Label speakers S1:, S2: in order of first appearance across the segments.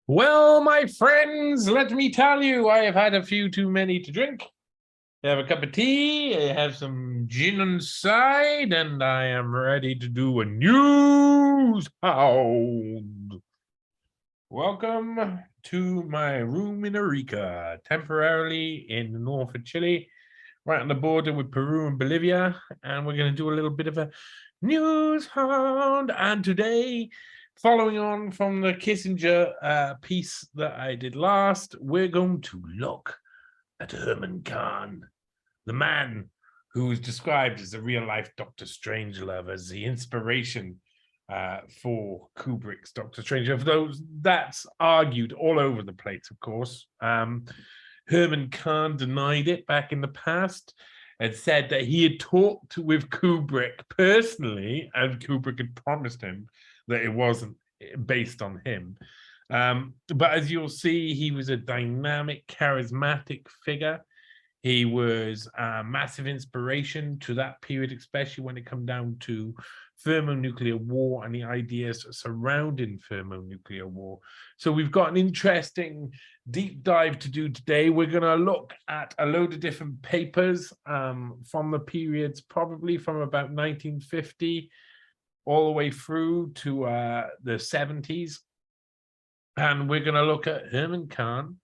S1: Well, my friends, let me tell you, I have had a few too many to drink. I have a cup of tea, I have some gin on the side, and I am ready to do a news hound. Welcome to my room in Arica, temporarily in the north of Chile, right on the border with Peru and Bolivia, and we're going to do a little bit of a news hound. And today, following on from the Kissinger piece that I did last, we're going to look at Herman Kahn, the man who is described as a real-life Dr. Strangelove, as the inspiration for Kubrick's Doctor Strangelove. Those that's argued all over the place, of course. Herman Kahn denied it back in the past and said that he had talked with Kubrick personally, and Kubrick had promised him that it wasn't based on him. But as you'll see, he was a dynamic, charismatic figure. He was a massive inspiration to that period, especially when it comes down to thermonuclear war and the ideas surrounding thermonuclear war. So we've got an interesting deep dive to do today. We're going to look at a load of different papers from the periods, probably from about 1950 all the way through to the 70s. And we're going to look at Herman Kahn,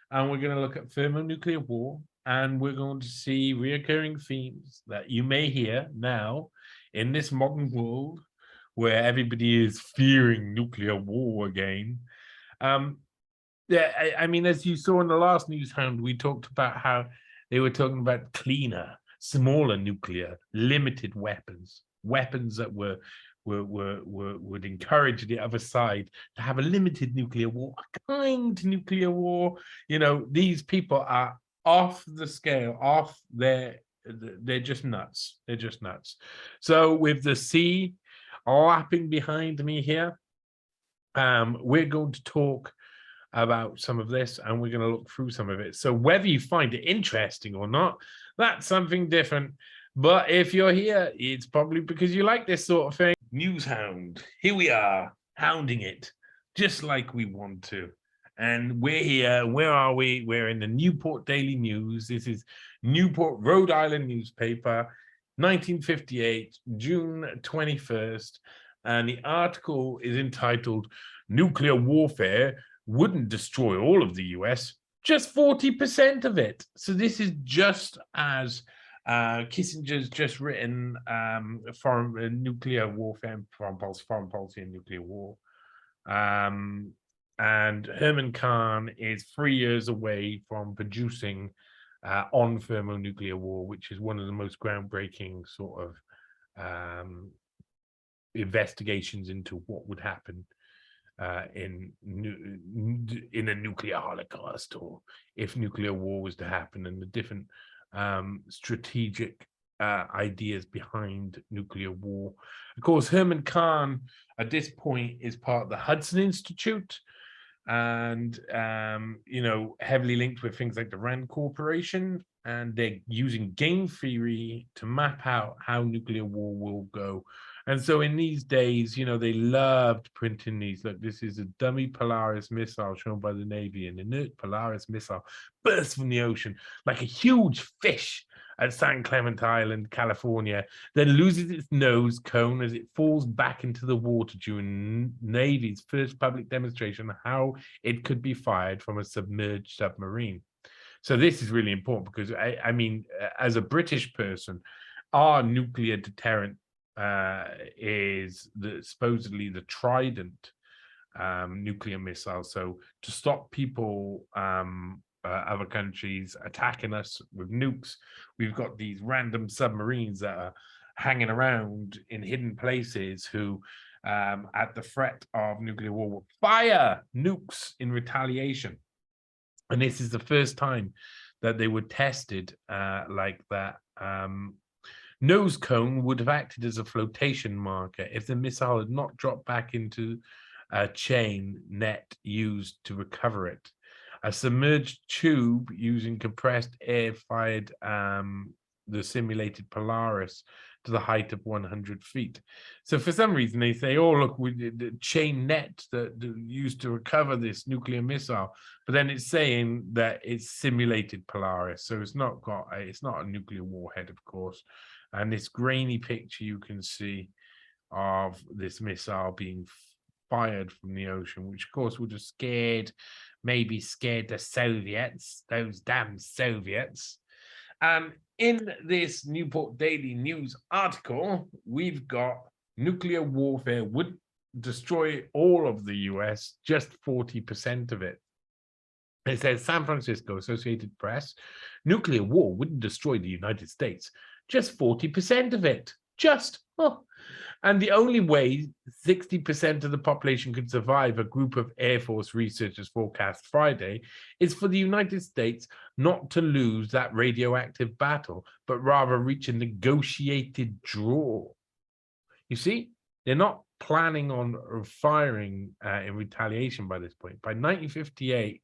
S1: and we're going to look at thermonuclear war, and we're going to see reoccurring themes that you may hear now in this modern world where everybody is fearing nuclear war again. Yeah, I mean, as you saw in the last news hound, we talked about how they were talking about cleaner, smaller nuclear, limited weapons that would encourage the other side to have a limited nuclear war, a kind nuclear war. You know, these people are off the scale, they're just nuts. They're just nuts. So with the sea lapping behind me here, we're going to talk about some of this, and we're going to look through some of it. So whether you find it interesting or not, that's something different. But if you're here, it's probably because you like this sort of thing. News hound, here we are, hounding it, just like we want to. And we're here. Where are we? We're in the Newport Daily News. This is Newport, Rhode Island newspaper, 1958, June 21st. And the article is entitled, "Nuclear Warfare Wouldn't Destroy All of the US, just 40% of it." So this is just as Kissinger's just written foreign nuclear warfare, foreign policy and nuclear war. And Herman Kahn is 3 years away from producing on thermonuclear war, which is one of the most groundbreaking sort of investigations into what would happen in a nuclear holocaust, or if nuclear war was to happen, and the different strategic ideas behind nuclear war. Of course, Herman Kahn at this point is part of the Hudson Institute, and you know, heavily linked with things like the Rand Corporation, and they're using game theory to map out how nuclear war will go. And so in these days, you know, they loved printing these. Look, this is a dummy Polaris missile shown by the Navy. An inert Polaris missile bursts from the ocean like a huge fish at San Clemente Island, California, then loses its nose cone as it falls back into the water during Navy's first public demonstration of how it could be fired from a submerged submarine. So this is really important because, I mean, as a British person, our nuclear deterrent is supposedly the Trident nuclear missile. So to stop people, other countries attacking us with nukes, we've got these random submarines that are hanging around in hidden places who, at the threat of nuclear war, will fire nukes in retaliation. And this is the first time that they were tested like that. Nose cone would have acted as a flotation marker if the missile had not dropped back into a chain net used to recover it. A submerged tube using compressed air fired the simulated Polaris to the height of 100 feet. So for some reason, they say, oh, look, the chain net that used to recover this nuclear missile, but then it's saying that it's simulated Polaris. So it's not a nuclear warhead, of course. And this grainy picture you can see of this missile being fired from the ocean, which of course would have maybe scared the Soviets, those damn Soviets. In this Newport Daily News article, we've got nuclear warfare would destroy all of the US, just 40% of it. It says San Francisco Associated Press, nuclear war wouldn't destroy the United States, just 40% of it. And the only way 60% of the population could survive, a group of Air Force researchers forecast Friday, is for the United States not to lose that radioactive battle, but rather reach a negotiated draw. You see, they're not planning on firing in retaliation by this point. By 1958,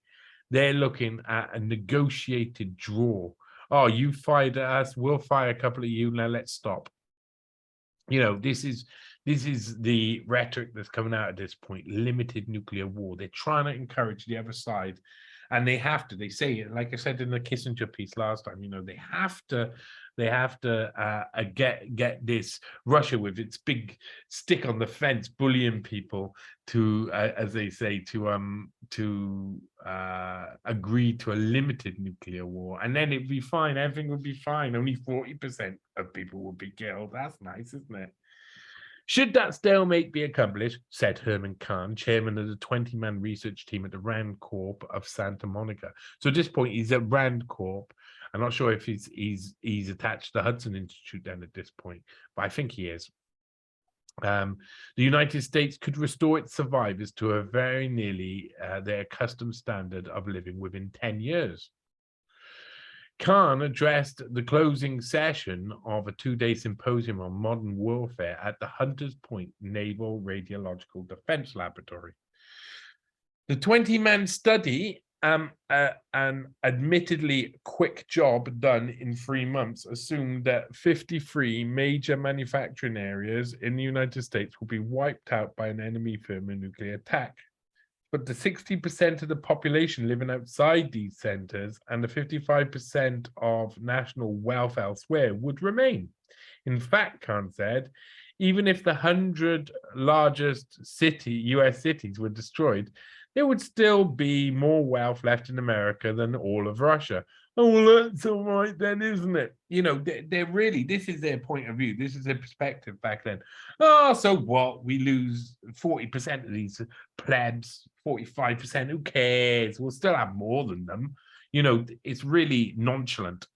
S1: they're looking at a negotiated draw. Oh, you fired at us, we'll fire a couple of you, now let's stop. This is the rhetoric that's coming out at this point, limited nuclear war. They're trying to encourage the other side, and they have to. They say it, like I said in the Kissinger piece last time, they have to get this Russia with its big stick on the fence, bullying people to, as they say, to agree to a limited nuclear war, and then it'd be fine. Everything would be fine. Only 40% of people would be killed. That's nice, isn't it? Should that stalemate be accomplished, said Herman Kahn, chairman of the 20-man research team at the Rand Corp of Santa Monica. So at this point, he's at Rand Corp. I'm not sure if he's attached to the Hudson Institute then at this point, but I think he is. The United States could restore its survivors to a very nearly their accustomed standard of living within 10 years. Kahn addressed the closing session of a two-day symposium on modern warfare at the Hunters Point Naval Radiological Defense Laboratory. The 20-man study, an admittedly quick job done in 3 months, assumed that 53 major manufacturing areas in the United States will be wiped out by an enemy thermonuclear attack. But the 60% of the population living outside these centers and the 55% of national wealth elsewhere would remain. In fact, Kahn said, even if the 100 largest US cities were destroyed, there would still be more wealth left in America than all of Russia. Oh, well, that's all right then, isn't it? They're really, this is their point of view. This is their perspective back then. Oh, so what? We lose 40% of these plebs, 45%. Who cares? We'll still have more than them. It's really nonchalant.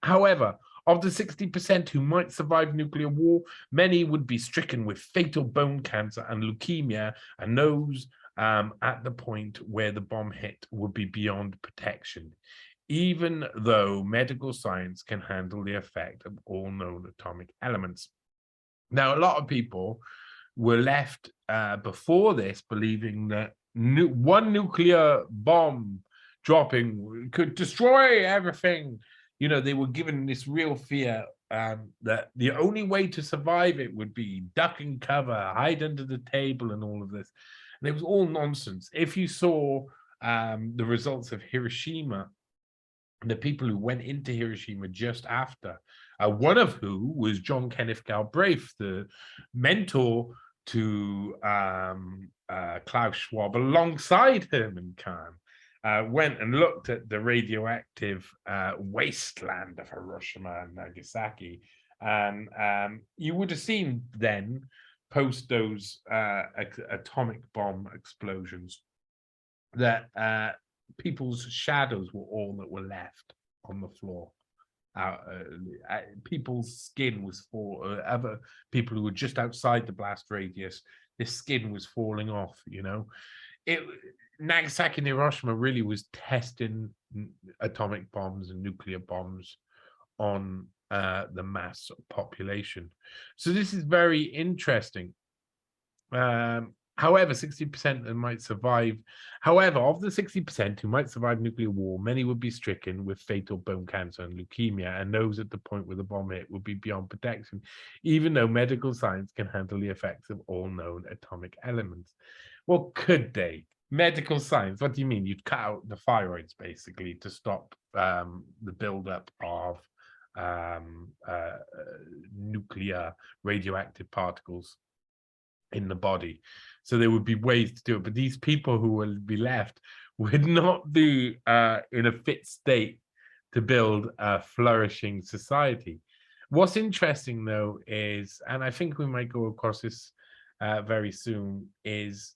S1: However, of the 60% who might survive nuclear war, many would be stricken with fatal bone cancer and leukemia, and those at the point where the bomb hit would be beyond protection, even though medical science can handle the effect of all known atomic elements. Now, a lot of people were left before this believing that one nuclear bomb dropping could destroy everything. They were given this real fear that the only way to survive it would be duck and cover, hide under the table, and all of this. And it was all nonsense. If you saw the results of Hiroshima, the people who went into Hiroshima just after, one of who was John Kenneth Galbraith, the mentor to Klaus Schwab, alongside Herman Kahn, went and looked at the radioactive wasteland of Hiroshima and Nagasaki. And you would have seen then, post those atomic bomb explosions, that people's shadows were all that were left on the floor. People's skin was other people who were just outside the blast radius, their skin was falling off. Nagasaki and Hiroshima really was testing atomic bombs and nuclear bombs on the mass population. So this is very interesting. However, 60% might survive. However, of the 60% who might survive nuclear war, many would be stricken with fatal bone cancer and leukemia, and those at the point where the bomb hit would be beyond protection, even though medical science can handle the effects of all known atomic elements. Well, could they? Medical science, what do you mean? You'd cut out the thyroids, basically, to stop the buildup of nuclear radioactive particles in the body. So there would be ways to do it, but these people who will be left would not be in a fit state to build a flourishing society. What's interesting, though, is, and I think we might go across this very soon, is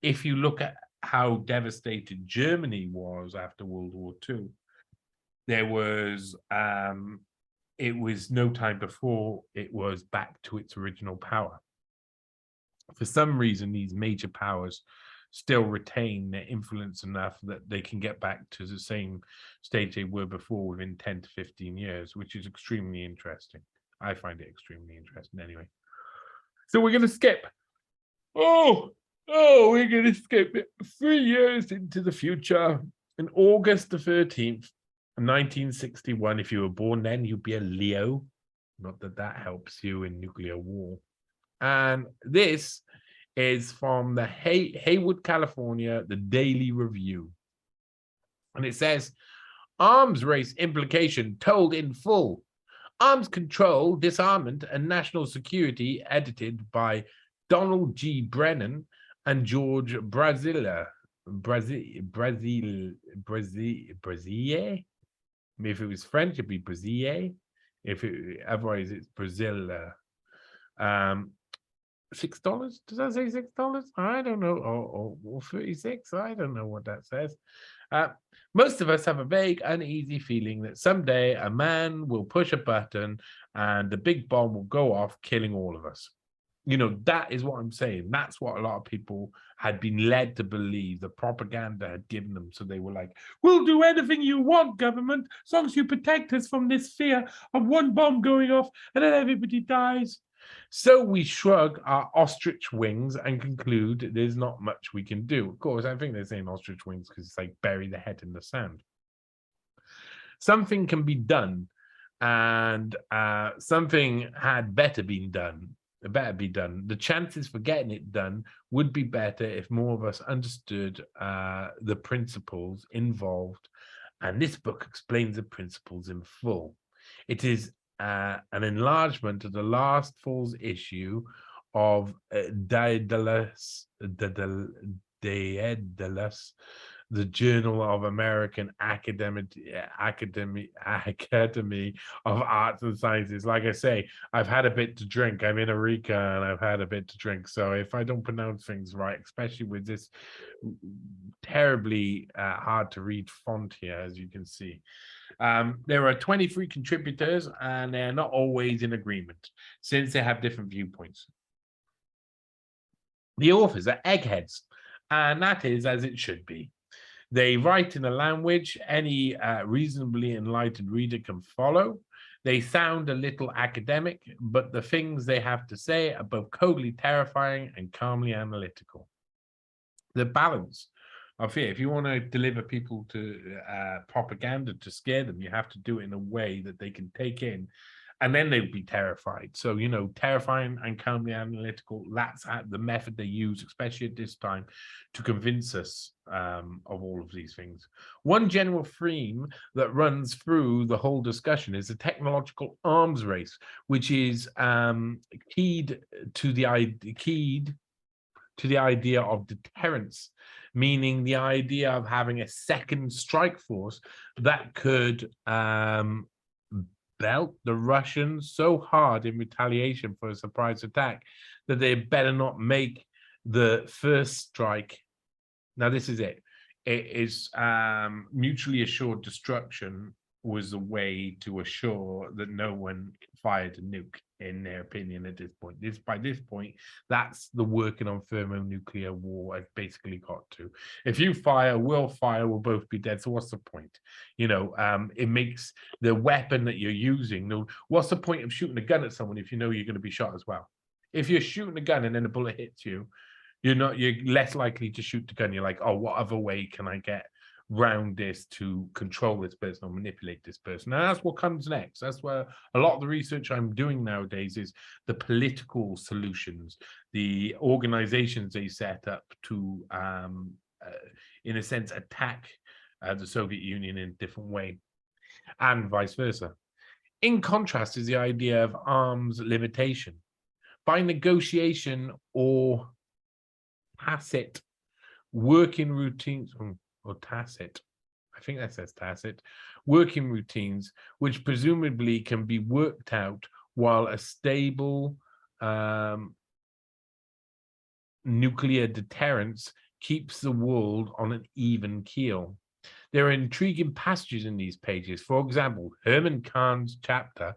S1: if you look at how devastated Germany was after World War II, there was it was no time before it was back to its original power. For some reason, these major powers still retain their influence enough that they can get back to the same stage they were before within 10 to 15 years, which is extremely interesting. I find it extremely interesting anyway. So we're going to skip. We're going to skip 3 years into the future. In August the 13th, 1961, if you were born then, you'd be a Leo. Not that that helps you in nuclear war. And this is from the Haywood, California, the Daily Review. And it says, arms race implication told in full. Arms control, disarmament, and national security, edited by Donald G. Brennan and George Brazilier. Brasier? If it was French, it'd be Brasier. Otherwise, it's Brazil. $6? Does that say $6? I don't know. Or 36? I don't know what that says. Most of us have a vague, uneasy feeling that someday a man will push a button and the big bomb will go off, killing all of us. You know, that is what I'm saying. That's what a lot of people had been led to believe. The propaganda had given them. So they were like, we'll do anything you want, government, as long as you protect us from this fear of one bomb going off and then everybody dies. So we shrug our ostrich wings and conclude there's not much we can do. Of course, I think they're saying ostrich wings because it's like bury the head in the sand. Something can be done, and something had better been done. It better be done. The chances for getting it done would be better if more of us understood the principles involved. And this book explains the principles in full. It is an enlargement of the last fall's issue of Daedalus, the Journal of American Academy of Arts and Sciences. Like I say, I've had a bit to drink. I'm in Arica and I've had a bit to drink. So if I don't pronounce things right, especially with this terribly hard to read font here, as you can see. There are 23 contributors and they're not always in agreement since they have different viewpoints. The authors are eggheads, and that is as it should be. They write in a language any reasonably enlightened reader can follow. They sound a little academic, but the things they have to say are both coldly terrifying and calmly analytical. The balance of fear, if you want to deliver people to propaganda to scare them, you have to do it in a way that they can take in, and then they'd be terrified. So, you know, terrifying and calmly analytical, that's the method they use, especially at this time, to convince us of all of these things. One general theme that runs through the whole discussion is the technological arms race, which is keyed to the idea of deterrence, meaning the idea of having a second strike force that could belt the Russians so hard in retaliation for a surprise attack that they better not make the first strike. Now, this is it. It is mutually assured destruction was the way to assure that no one fired a nuke, in their opinion, at this point. By this point, that's the working on thermonuclear war I've basically got to. If you fire, we'll both be dead. So what's the point? You know, it makes the weapon that you're using. What's the point of shooting a gun at someone if you know you're going to be shot as well? If you're shooting a gun and then a bullet hits you, you're less likely to shoot the gun. You're like, oh, what other way can I get round this to control this person or manipulate this person? And that's what comes next. That's where a lot of the research I'm doing nowadays is the political solutions, the organizations they set up to, in a sense, attack the Soviet Union in a different way, and vice versa. In contrast is the idea of arms limitation. By negotiation or tacit working routines, or tacit, I think that says tacit, working routines, which presumably can be worked out while a stable nuclear deterrence keeps the world on an even keel. There are intriguing passages in these pages. For example, Herman Kahn's chapter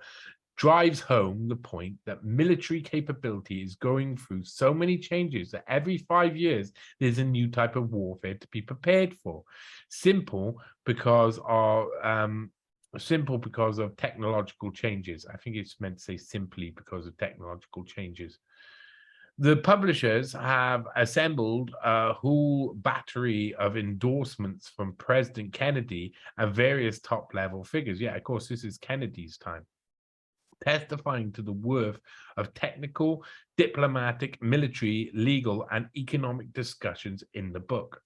S1: drives home the point that military capability is going through so many changes that every 5 years there's a new type of warfare to be prepared for. Simple because of technological changes. I think it's meant to say simply because of technological changes. The publishers have assembled a whole battery of endorsements from President Kennedy and various top-level figures. Yeah, of course, this is Kennedy's time, testifying to the worth of technical, diplomatic, military, legal, and economic discussions in the book.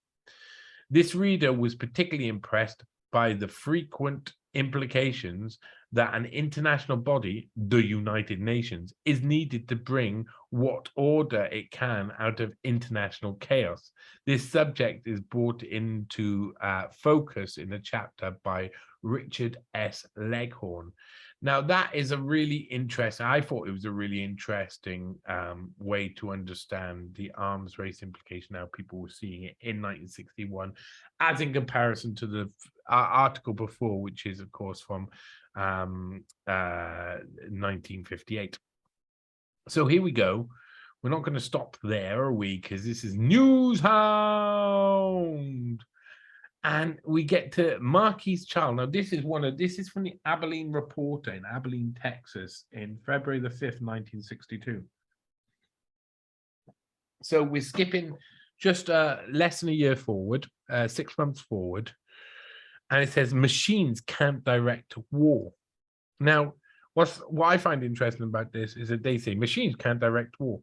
S1: This reader was particularly impressed by the frequent implications that an international body, the United Nations, is needed to bring what order it can out of international chaos. This subject is brought into focus in a chapter by Richard S. Leghorn. Now, that is a really interesting, I thought it was a really interesting way to understand the arms race implication, how people were seeing it in 1961, as in comparison to the article before, which is, of course, from 1958. So here we go. We're not going to stop there, are we? Because this is NEWSHOUND. And we get to Marquis Child. Now, this is from the Abilene Reporter in Abilene, Texas, in February the 5th, 1962. So we're skipping just less than a year forward, 6 months forward. And it says machines can't direct war. Now, what I find interesting about this is that they say machines can't direct war.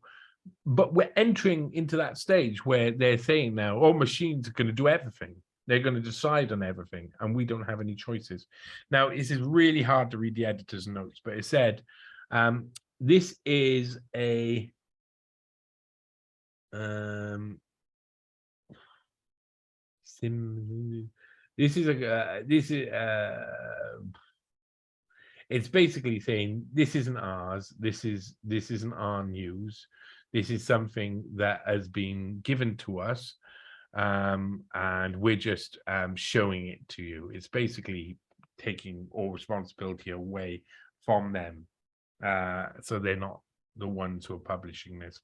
S1: But we're entering into that stage where they're saying now, oh, machines are going to do everything. They're going to decide on everything, and we don't have any choices. Now, this is really hard to read the editor's notes, but it said, this is a it's basically saying this isn't ours. This isn't our news. This is something that has been given to us. And we're just showing it to you. It's basically taking all responsibility away from them. So they're not the ones who are publishing this.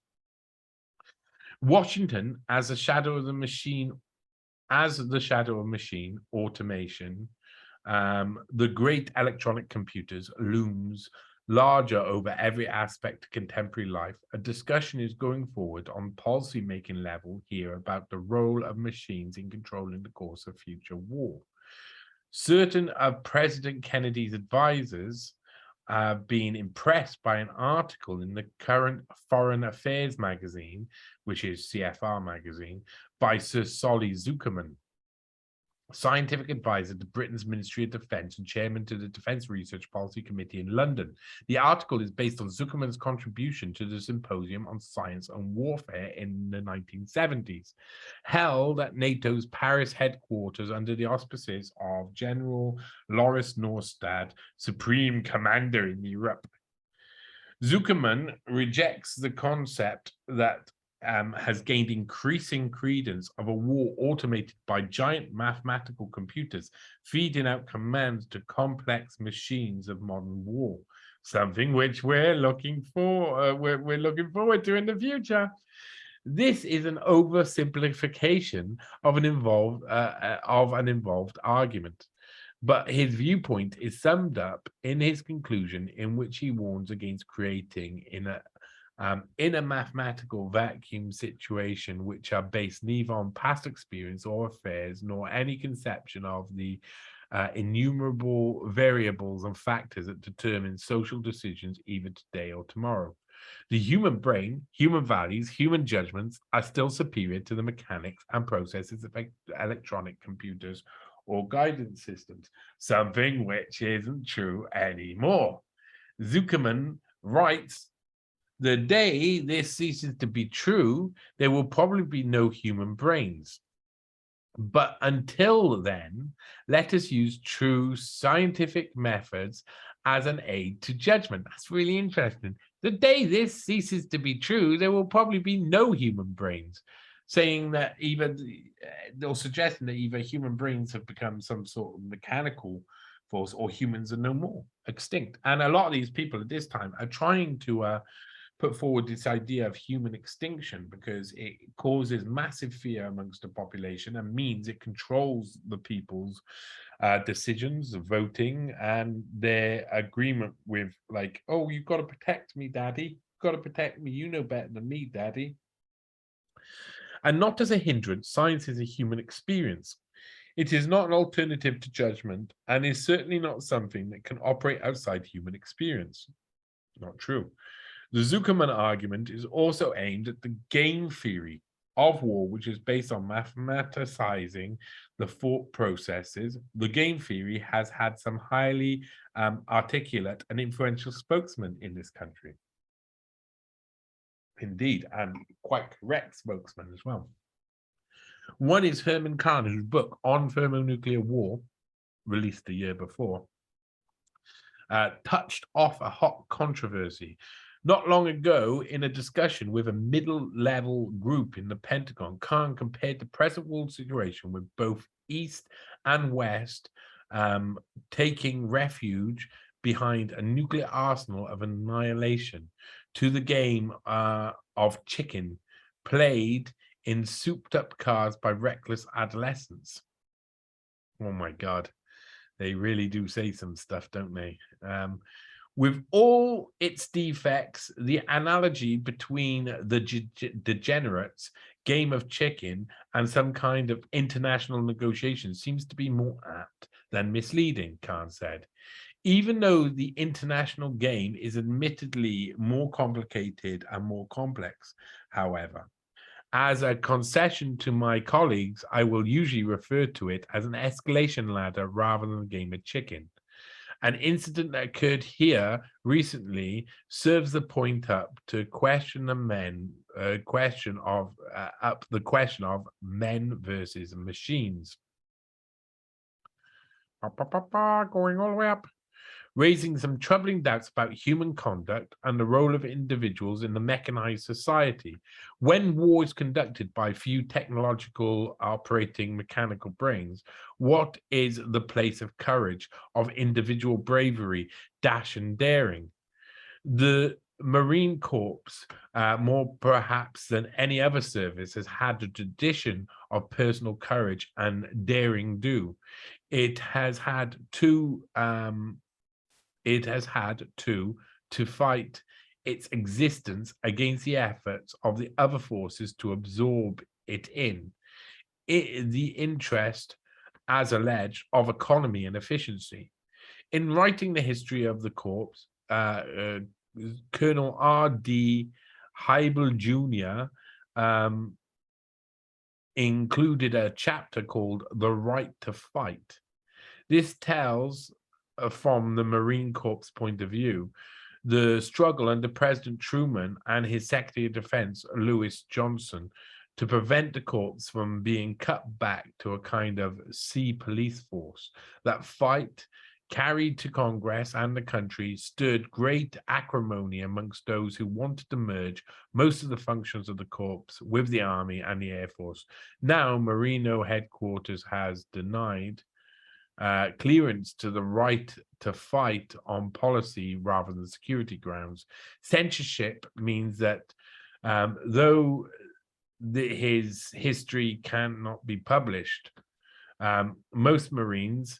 S1: Washington, as the shadow of machine automation, the great electronic computers looms larger over every aspect of contemporary life. A discussion is going forward on policy-making level here about the role of machines in controlling the course of future war. Certain of President Kennedy's advisors have been impressed by an article in the current Foreign Affairs magazine, which is CFR magazine, by Sir Solly Zuckerman, scientific advisor to Britain's Ministry of Defence and chairman to the Defence Research Policy Committee in London. The article is based on Zuckerman's contribution to the Symposium on Science and Warfare in the 1970s, held at NATO's Paris headquarters under the auspices of General Loris Norstad, Supreme Commander in Europe. Zuckerman rejects the concept that has gained increasing credence of a war automated by giant mathematical computers feeding out commands to complex machines of modern war, something which we're looking for. We're looking forward to in the future. This is an oversimplification of an involved argument, but his viewpoint is summed up in his conclusion, in which he warns against creating in a in a mathematical vacuum situation, which are based neither on past experience or affairs, nor any conception of the innumerable variables and factors that determine social decisions either today or tomorrow. The human brain, human values, human judgments are still superior to the mechanics and processes of electronic computers or guidance systems, something which isn't true anymore. Zuckerman writes, the day this ceases to be true, there will probably be no human brains. But until then, let us use true scientific methods as an aid to judgment. That's really interesting. The day this ceases to be true, there will probably be no human brains, saying that they're suggesting that either human brains have become some sort of mechanical force or humans are no more, extinct. And a lot of these people at this time are trying to put forward this idea of human extinction because it causes massive fear amongst the population and means it controls the people's decisions, voting, and their agreement with, like, oh, you've got to protect me, daddy. You've got to protect me. You know better than me, daddy. And not as a hindrance, science is a human experience. It is not an alternative to judgment and is certainly not something that can operate outside human experience. Not true. The Zuckerman argument is also aimed at the game theory of war, which is based on mathematicizing the thought processes. The game theory has had some highly articulate and influential spokesmen in this country. Indeed, and quite correct spokesman as well. One is Herman Kahn, whose book On Thermonuclear War, released the year before, touched off a hot controversy. Not long ago, in a discussion with a middle-level group in the Pentagon, Kahn compared the present world situation with both East and West taking refuge behind a nuclear arsenal of annihilation to the game of chicken played in souped-up cars by reckless adolescents. Oh my God. They really do say some stuff, don't they? With all its defects, the analogy between the degenerates game of chicken and some kind of international negotiation seems to be more apt than misleading, Kahn said. Even though the international game is admittedly more complicated and more complex, however, as a concession to my colleagues, I will usually refer to it as an escalation ladder rather than a game of chicken. An incident that occurred here recently serves the point up to question the question of men versus machines. Going all the way up. Raising some troubling doubts about human conduct and the role of individuals in the mechanized society. When war is conducted by few technological operating mechanical brains, what is the place of courage, of individual bravery, dash and daring? The Marine Corps, more perhaps than any other service, has had a tradition of personal courage and daring do. It has had to fight its existence against the efforts of the other forces to absorb it in the interest, as alleged, of economy and efficiency. In writing the history of the Corps, Colonel R.D. Heibel Jr. Included a chapter called The Right to Fight. This tells, from the Marine Corps point of view, the struggle under President Truman and his Secretary of Defense, Lewis Johnson, to prevent the Corps from being cut back to a kind of sea police force. That fight, carried to Congress and the country, stirred great acrimony amongst those who wanted to merge most of the functions of the Corps with the Army and the Air Force. Now, Marino headquarters has denied clearance to the right to fight on policy rather than security grounds. Censorship means that though his history cannot be published, most Marines,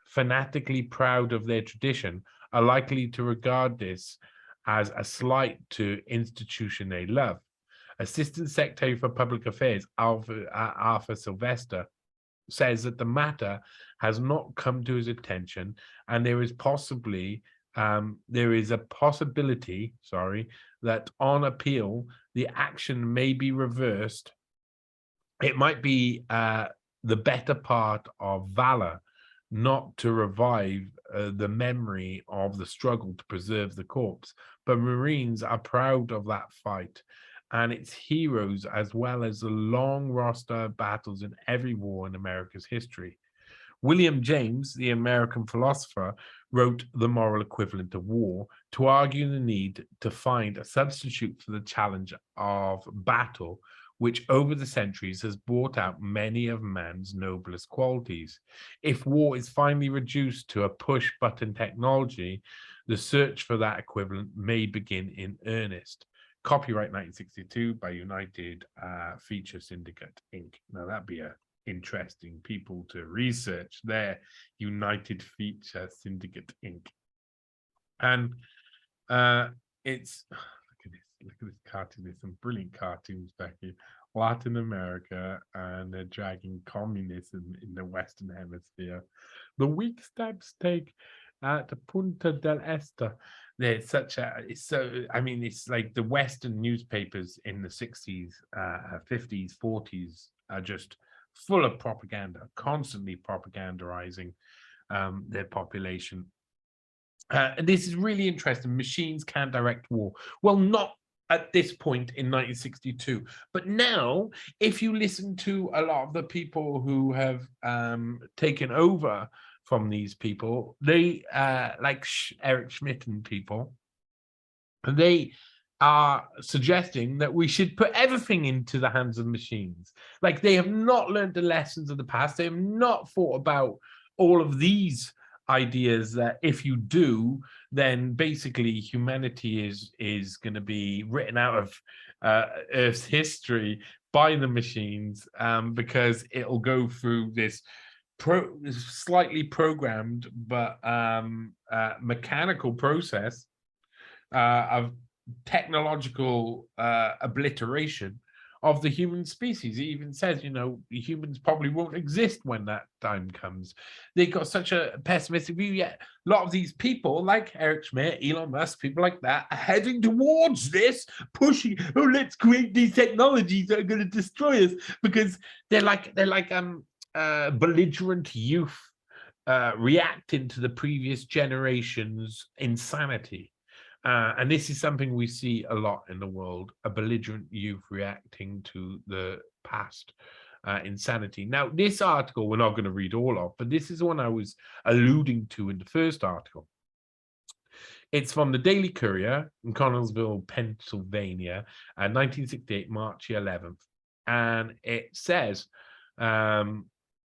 S1: fanatically proud of their tradition, are likely to regard this as a slight to institution they love. Assistant Secretary for Public Affairs, Arthur Sylvester, says that the matter has not come to his attention, and there is a possibility, that on appeal the action may be reversed. It might be the better part of valor not to revive the memory of the struggle to preserve the corpse, but Marines are proud of that fight and its heroes, as well as the long roster of battles in every war in America's history. William James, the American philosopher, wrote The Moral Equivalent of War to argue the need to find a substitute for the challenge of battle, which over the centuries has brought out many of man's noblest qualities. If war is finally reduced to a push-button technology, the search for that equivalent may begin in earnest. Copyright 1962 by United Feature Syndicate, Inc. Now, that'd be a interesting people to research there, United Feature Syndicate, Inc. And it's look at this cartoon. There's some brilliant cartoons back here. Latin America, and they're dragging communism in the Western Hemisphere. The weak steps take at Punta del Este. There's it's like the Western newspapers in the 60s, 50s, 40s are just full of propaganda, constantly propagandizing their population. And this is really interesting. Machines can direct war. Well, not at this point in 1962, but now, if you listen to a lot of the people who have taken over from these people, they like Eric Schmidt and people, they are suggesting that we should put everything into the hands of machines. Like, they have not learned the lessons of the past. They have not thought about all of these ideas that if you do, then basically humanity is going to be written out of Earth's history by the machines, because it'll go through this slightly programmed but mechanical process of technological obliteration of the human species. It even says, humans probably won't exist when that time comes. They got such a pessimistic view, yet a lot of these people, like Eric Schmidt, Elon Musk, people like that, are heading towards this, pushing, let's create these technologies that are going to destroy us, because they're like belligerent youth reacting to the previous generation's insanity. And this is something we see a lot in the world, a belligerent youth reacting to the past insanity. Now, this article, we're not going to read all of, but this is one I was alluding to in the first article. It's from the Daily Courier in Connellsville, Pennsylvania, 1968, March 11th. And it says,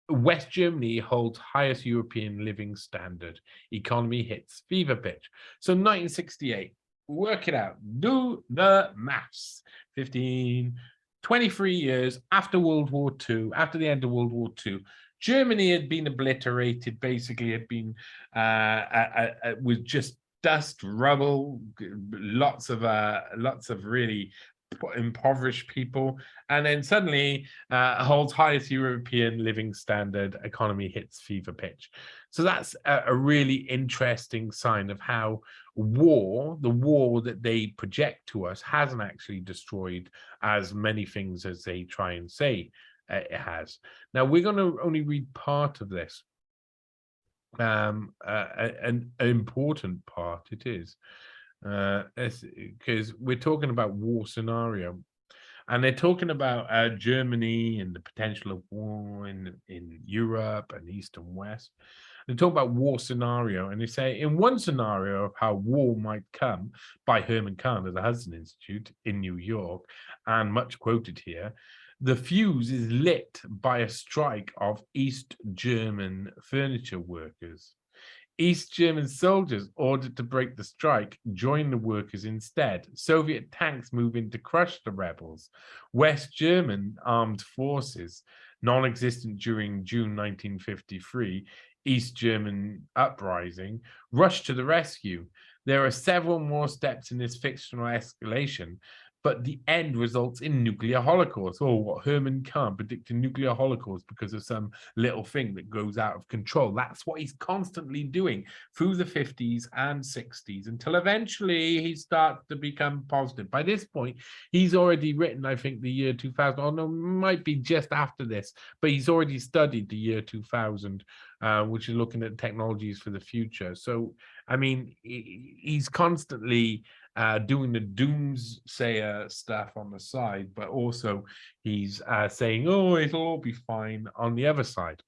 S1: West Germany holds highest European living standard. Economy hits fever pitch. So 1968, work it out. Do the maths. 23 years after World War II, after the end of World War II, Germany had been obliterated, basically had been with just dust, rubble, lots of really impoverished people, and then suddenly holds highest European living standard, economy hits fever pitch. So that's a really interesting sign of how the war that they project to us hasn't actually destroyed as many things as they try and say it has. Now, we're going to only read part of this, an important part it is, because we're talking about war scenario, and they're talking about Germany and the potential of war in Europe and East and West. They talk about war scenario, and they say in one scenario of how war might come, by Herman Kahn of the Hudson Institute in New York, and much quoted here, the fuse is lit by a strike of East German furniture workers. East German soldiers ordered to break the strike join the workers instead. Soviet tanks move in to crush the rebels. West German armed forces, non-existent during June 1953, East German uprising, rushed to the rescue. There are several more steps in this fictional escalation, but the end results in nuclear holocaust. Oh, what Herman Kahn predicted nuclear holocaust because of some little thing that goes out of control. That's what he's constantly doing through the 50s and 60s until eventually he starts to become positive. By this point, he's already written, I think, the year 2000. Oh, no, might be just after this, but he's already studied the year 2000, which is looking at technologies for the future. So, I mean, he's constantly doing the doomsayer stuff on the side, but also he's saying, oh, it'll all be fine on the other side.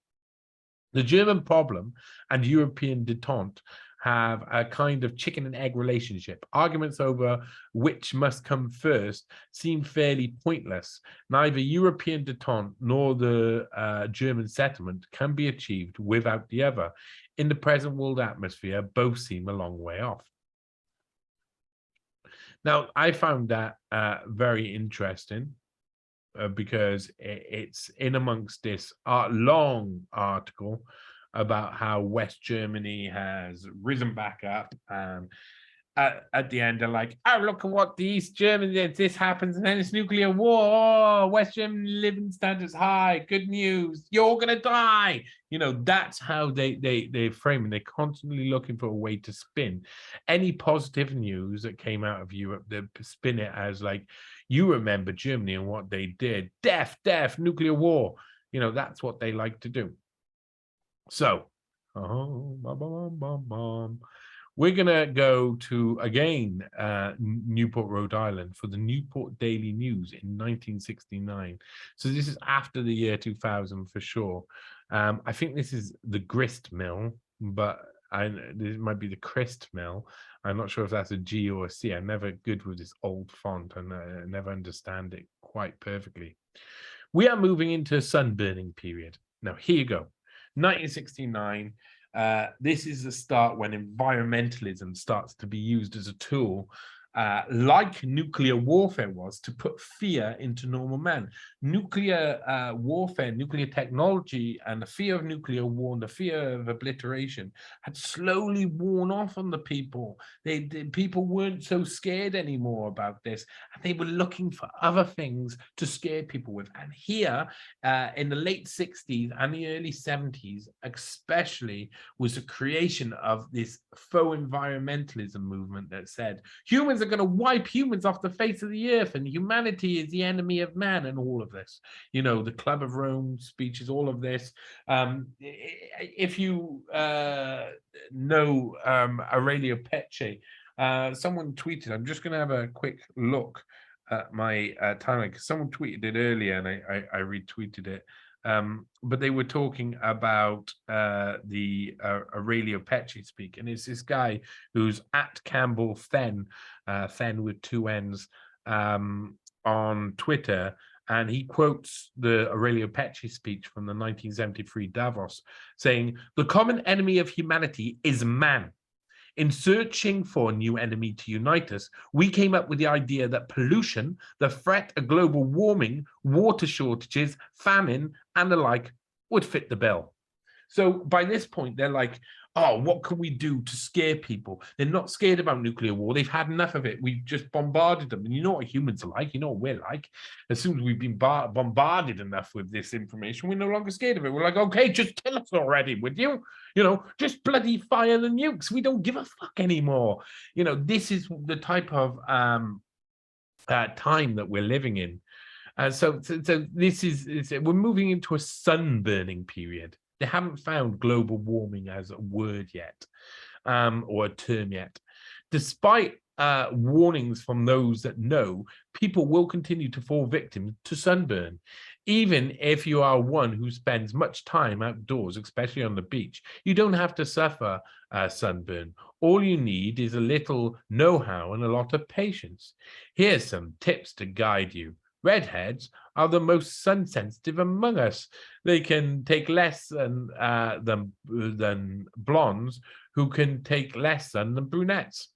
S1: The German problem and European detente have a kind of chicken and egg relationship. Arguments over which must come first seem fairly pointless. Neither European detente nor the German settlement can be achieved without the other. In the present world atmosphere, both seem a long way off. Now, I found that very interesting because it's in amongst this long article about how West Germany has risen back up, and at the end they're like, oh, look at what the East Germany did, this happens and then it's nuclear war. Oh, West Germany living standards high, good news, you're gonna die. You know, that's how they frame it. They're constantly looking for a way to spin any positive news that came out of Europe. They spin it as like, you remember Germany and what they did, death, nuclear war. You know, that's what they like to do. So we're going to go to, again, Newport, Rhode Island for the Newport Daily News in 1969. So this is after the year 2000 for sure. I think this is the grist mill, but this might be the Christ mill. I'm not sure if that's a G or a C. I'm never good with this old font, and I never understand it quite perfectly. We are moving into a sunburning period. Now, here you go. 1969. This is the start when environmentalism starts to be used as a tool, like nuclear warfare was, to put fear into normal man. Nuclear warfare, nuclear technology, and the fear of nuclear war, and the fear of obliteration had slowly worn off on the people. People weren't so scared anymore about this, and they were looking for other things to scare people with. And here, in the late 60s and the early 70s, especially, was the creation of this faux environmentalism movement that said humans are going to wipe humans off the face of the earth and humanity is the enemy of man, and all of this. You know, the Club of Rome speeches, all of this. If you know Aurelio Peccei, someone tweeted, I'm just going to have a quick look at my timeline because someone tweeted it earlier and I retweeted it. But they were talking about the Aurelio Peccei speak, and it's this guy who's at Campbell Fenn, Fenn with 2 N's, on Twitter, and he quotes the Aurelio Peccei speech from the 1973 Davos, saying, "The common enemy of humanity is man. In searching for a new enemy to unite us, we came up with the idea that pollution, the threat of global warming, water shortages, famine, and the like would fit the bill." So by this point, they're like, oh, what can we do to scare people? They're not scared about nuclear war. They've had enough of it. We've just bombarded them. And you know what humans are like. You know what we're like. As soon as we've been bombarded enough with this information, we're no longer scared of it. We're like, okay, just kill us already, would you? You know, just bloody fire the nukes. We don't give a fuck anymore. You know, this is the type of time that we're living in. So this is, we're moving into a sun-burning period. They haven't found global warming as a word yet, or a term yet. Despite warnings from those that know, people will continue to fall victim to sunburn. Even if you are one who spends much time outdoors, especially on the beach, you don't have to suffer sunburn. All you need is a little know-how and a lot of patience. Here's some tips to guide you. Redheads are the most sun-sensitive among us. They can take less than blondes, who can take less sun than brunettes.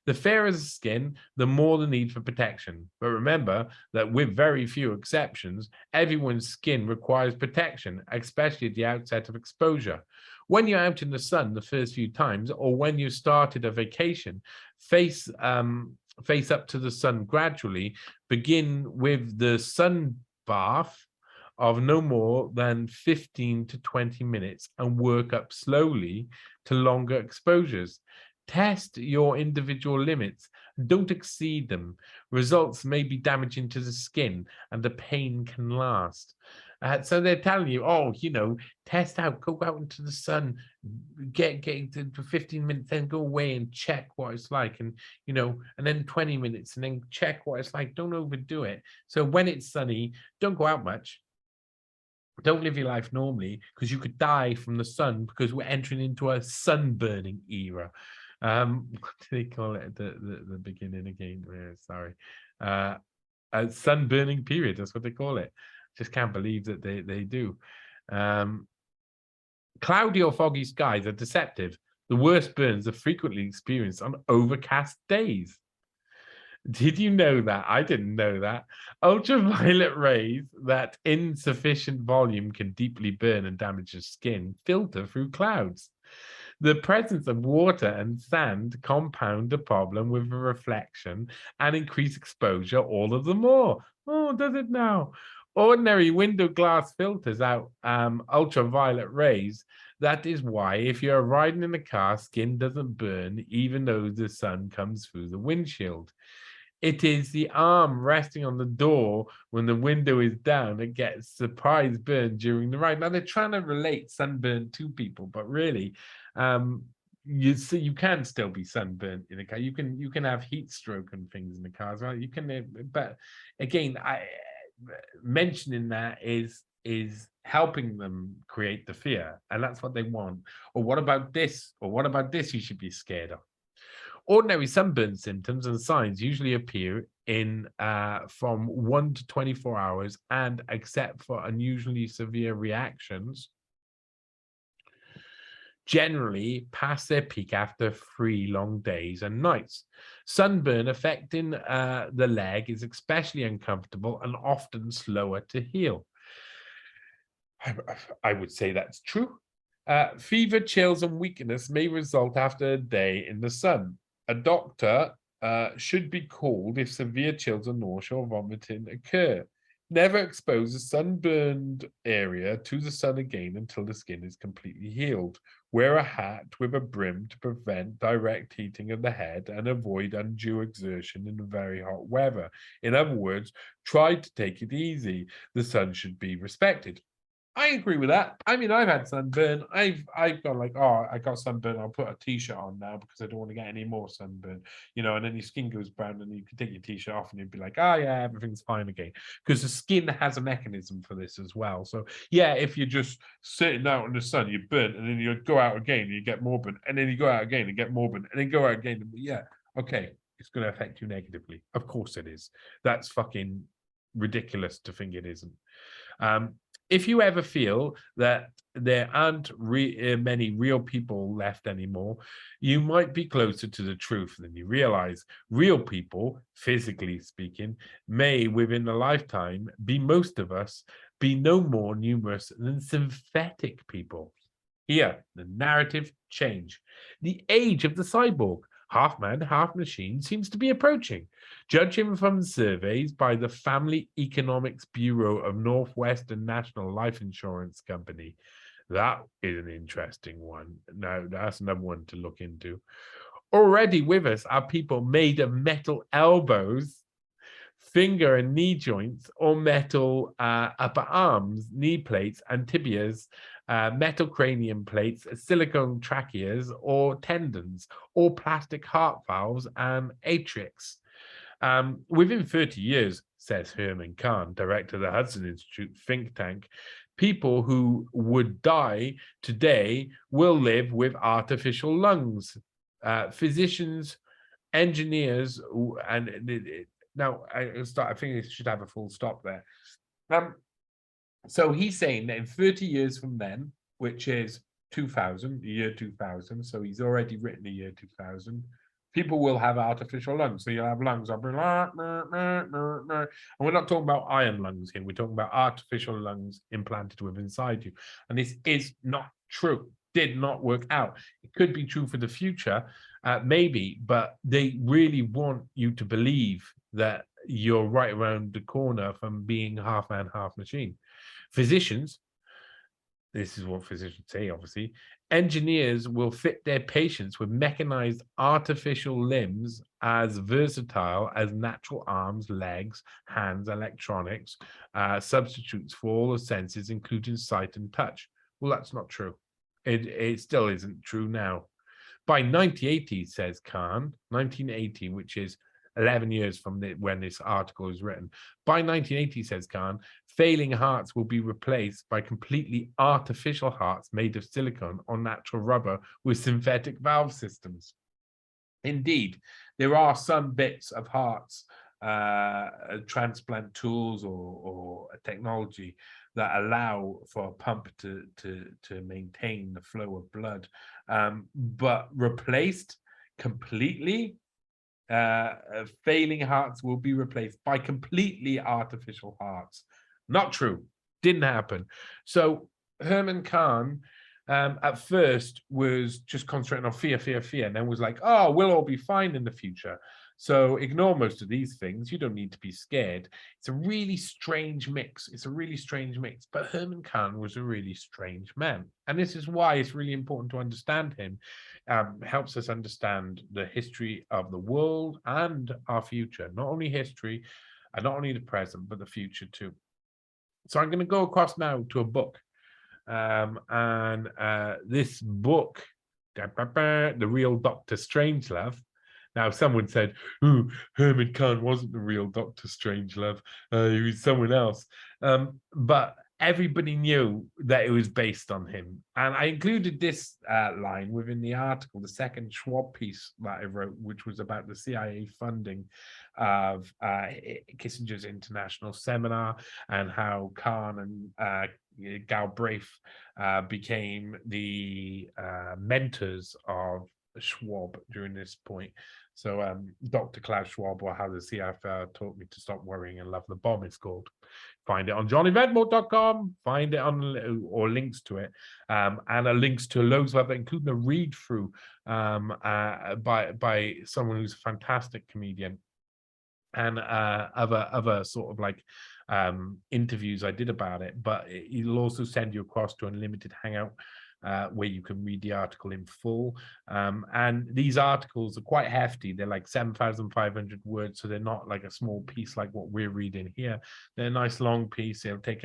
S1: The fairer the skin, the more the need for protection. But remember that with very few exceptions, everyone's skin requires protection, especially at the outset of exposure. When you're out in the sun the first few times, or when you started a vacation, face up to the sun gradually. Begin with the sun bath of no more than 15 to 20 minutes and work up slowly to longer exposures. Test your individual limits. Don't exceed them. Results may be damaging to the skin and the pain can last. So they're telling you, oh, test out, go out into the sun, get for 15 minutes, then go away and check what it's like. And, and then 20 minutes and then check what it's like. Don't overdo it. So when it's sunny, don't go out much. Don't live your life normally, because you could die from the sun, because we're entering into a sunburning era. What do they call it at the beginning again? Sorry. A sunburning period, that's what they call it. Just can't believe that they do. Cloudy or foggy skies are deceptive. The worst burns are frequently experienced on overcast days. Did you know that? I didn't know that. Ultraviolet rays that insufficient volume can deeply burn and damage the skin filter through clouds. The presence of water and sand compound the problem with a reflection and increase exposure all of the more. Oh, does it now? Ordinary window glass filters out ultraviolet rays. That is why if you're riding in a car, skin doesn't burn even though the sun comes through the windshield. It is the arm resting on the door when the window is down that gets surprise burned during the ride. Now they're trying to relate sunburn to people, but really, you can still be sunburnt in a car. You can have heat stroke and things in the cars, right? You can, but again, mentioning that is helping them create the fear, and that's what they want. Or what about this? Or what about this? You should be scared of. Ordinary sunburn symptoms and signs usually appear in from 1 to 24 hours, and except for unusually severe reactions, generally pass their peak after 3 long days and nights. Sunburn affecting the leg is especially uncomfortable and often slower to heal. I would say that's true. Fever, chills, and weakness may result after a day in the sun. A doctor should be called if severe chills or nausea or vomiting occur. Never expose a sunburned area to the sun again until the skin is completely healed. Wear a hat with a brim to prevent direct heating of the head and avoid undue exertion in very hot weather. In other words, try to take it easy. The sun should be respected. I agree with that. I mean, I've had sunburn. I've gone like, oh, I got sunburn. I'll put a t-shirt on now because I don't want to get any more sunburn, and then your skin goes brown and you can take your t-shirt off and you'd be like, oh yeah, everything's fine again. Because the skin has a mechanism for this as well. So yeah, if you're just sitting out in the sun, you're burnt, and then you go out again and you get more burnt, and then you go out again and get more burnt, and then go out again. And, yeah, okay, it's going to affect you negatively. Of course it is. That's fucking ridiculous to think it isn't. If you ever feel that there aren't many real people left anymore, you might be closer to the truth than you realize. Real people, physically speaking, may within a lifetime be most of us, be no more numerous than synthetic people. Here, the narrative change. The age of the cyborg, half man, half machine, seems to be approaching. Judging from surveys by the Family Economics Bureau of Northwestern National Life Insurance Company. That is an interesting one. Now, that's another one to look into. Already with us are people made of metal elbows, finger and knee joints, or metal upper arms, knee plates, and tibias, metal cranium plates, silicone tracheas or tendons, or plastic heart valves and atrix. Within 30 years, says Herman Kahn, director of the Hudson Institute think tank, people who would die today will live with artificial lungs. Physicians, engineers, and now I think it should have a full stop there. So he's saying that in 30 years from then, which is 2000, the year 2000, so he's already written the year 2000, people will have artificial lungs. So you'll have lungs up, and we're not talking about iron lungs here. We're talking about artificial lungs implanted within inside you. And this is not true. did not work out. It could be true for the future, maybe, but they really want you to believe that you're right around the corner from being half man, half machine. Physicians, this is what physicians say, obviously, engineers will fit their patients with mechanized artificial limbs as versatile as natural arms, legs, hands, electronics, substitutes for all the senses, including sight and touch. Well, that's not true. It still isn't true now. By 1980, says Kahn, 1980, which is 11 years from when this article is written. By 1980, says Kahn, failing hearts will be replaced by completely artificial hearts made of silicone or natural rubber with synthetic valve systems. Indeed, there are some bits of hearts, transplant tools or technology that allow for a pump to maintain the flow of blood, but replaced completely, failing hearts will be replaced by completely artificial hearts. Not true. Didn't happen. So Herman Kahn at first was just concentrating on fear, fear, fear, and then was like, oh, we'll all be fine in the future. So ignore most of these things. You don't need to be scared. It's a really strange mix. It's a really strange mix. But Herman Kahn was a really strange man. And this is why it's really important to understand him. Helps us understand the history of the world and our future. Not only history, and not only the present, but the future too. So I'm going to go across now to a book. This book, The Real Dr. Strangelove. Now, someone said, "Ooh, Herman Kahn wasn't the real Dr. Strangelove. He was someone else." But everybody knew that it was based on him. And I included this line within the article, the second Schwab piece that I wrote, which was about the CIA funding of Kissinger's international seminar and how Kahn and Galbraith became the mentors of Schwab during this point. So Dr. Klaus Schwab, or How the CIA Taught Me to Stop Worrying and Love the Bomb, it's called. Find it on johnnyvedmore.com, find it on, or links to it, and links to loads of other, including a read through by someone who's a fantastic comedian, and other sort of like interviews I did about it. But it'll also send you across to Unlimited Hangout, where you can read the article in full. And these articles are quite hefty. They're like 7,500 words, so they're not like a small piece like what we're reading here. They're a nice long piece. It'll take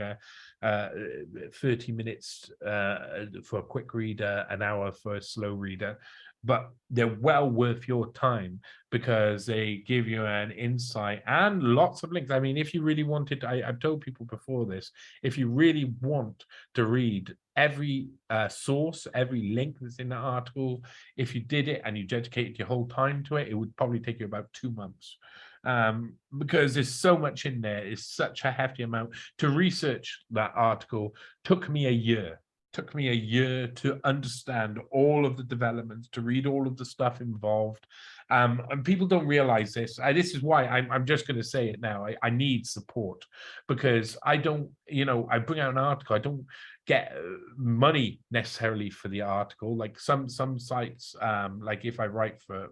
S1: 30 minutes for a quick reader, an hour for a slow reader. But they're well worth your time because they give you an insight and lots of links. I mean, if you really wanted, I've told people before this, if you really want to read every source, every link that's in the article, if you did it and you dedicated your whole time to it, it would probably take you about 2 months. Because there's so much in there. It's such a hefty amount. To research that article took me a year. Took me a year to understand all of the developments, to read all of the stuff involved. And people don't realize this. This is why I'm just going to say it now. I need support, because I don't, I bring out an article. I don't get money necessarily for the article. Like some sites, like if I write for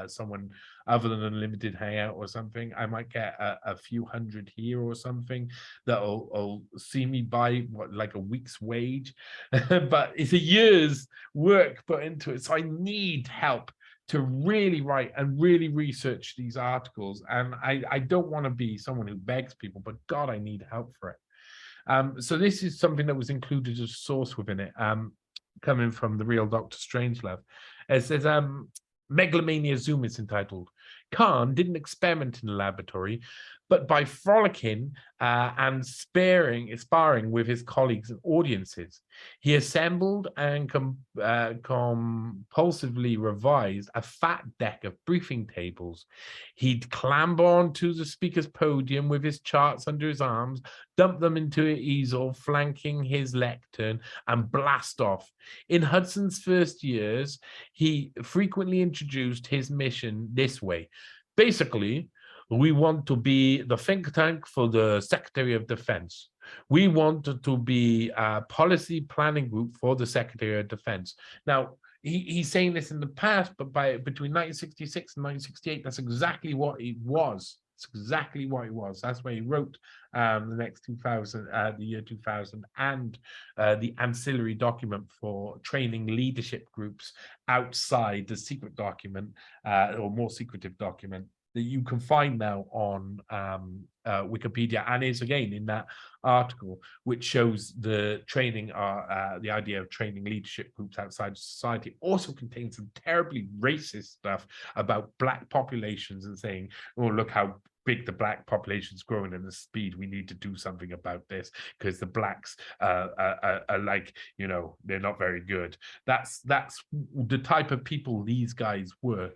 S1: someone other than Unlimited Hangout or something, I might get a few hundred here or something that'll see me buy like a week's wage. But it's a year's work put into it. So I need help to really write and really research these articles. And I don't want to be someone who begs people, but God, I need help for it. So this is something that was included as a source within it, coming from The Real Dr. Strangelove. It says, Megalomania Zoom is entitled. Kahn didn't experiment in the laboratory, but by frolicking and sparring with his colleagues and audiences, he assembled and compulsively revised a fat deck of briefing tables. He'd clamber onto the speaker's podium with his charts under his arms, dump them into an easel flanking his lectern, and blast off. In Hudson's first years, he frequently introduced his mission this way. Basically, we want to be the think tank for the Secretary of Defense. We want to be a policy planning group for the Secretary of Defense. Now, he's saying this in the past, but between 1966 and 1968, that's exactly what it was. It's exactly what it was. That's why he wrote the year 2000, and the ancillary document for training leadership groups outside the secret document, or more secretive document, that you can find now on Wikipedia, and is again in that article, which shows the training, the idea of training leadership groups outside society. Also contains some terribly racist stuff about black populations and saying, oh, look how big the black population's growing and the speed, we need to do something about this because the blacks are like, you know, they're not very good. That's the type of people these guys were.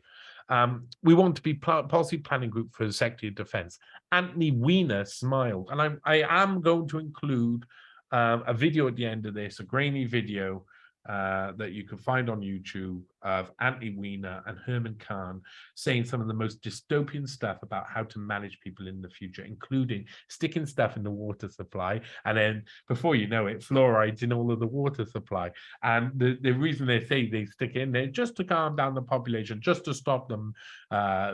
S1: We want to be policy planning group for the Secretary of Defense. Anthony Weiner smiled, and I am going to include a video at the end of this, a grainy video that you can find on YouTube of Anthony Weiner and Herman Kahn saying some of the most dystopian stuff about how to manage people in the future, including sticking stuff in the water supply, and then before you know it, fluorides in all of the water supply. And the reason they say they stick it in there just to calm down the population, just to stop them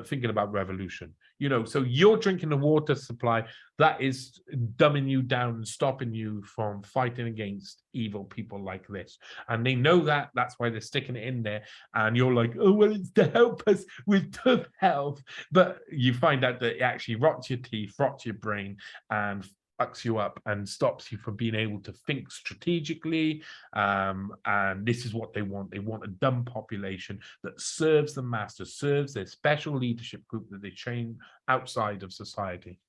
S1: thinking about revolution. You know, so you're drinking the water supply, that is dumbing you down and stopping you from fighting against evil people like this. And they know that, that's why they're sticking it in there. And you're like, oh, well, it's to help us with tough health. But you find out that it actually rots your teeth, rots your brain, and fucks you up and stops you from being able to think strategically. And this is what they want. They want a dumb population that serves the master, serves their special leadership group that they train outside of society.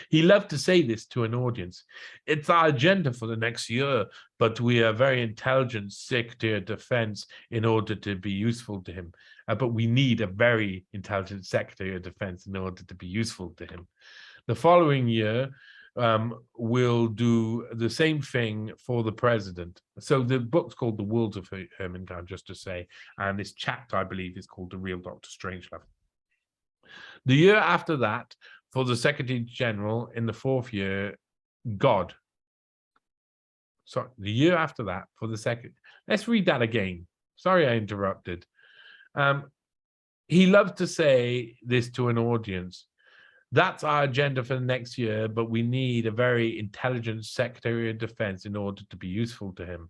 S1: He loved to say this to an audience. It's our agenda for the next year, but we are very intelligent Secretary of Defense in order to be useful to him. But we need a very intelligent Secretary of Defense in order to be useful to him. The following year, we'll do the same thing for the president. So the book's called The Worlds of Herman Kahn, just to say, and this chapter, I believe, is called The Real Dr. Strangelove. The year after that, for the Secretary General, in the 4th year, God. Sorry, the year after that, for the second. Let's read that again. Sorry, I interrupted. He loved to say this to an audience. That's our agenda for the next year, but we need a very intelligent Secretary of Defense in order to be useful to him.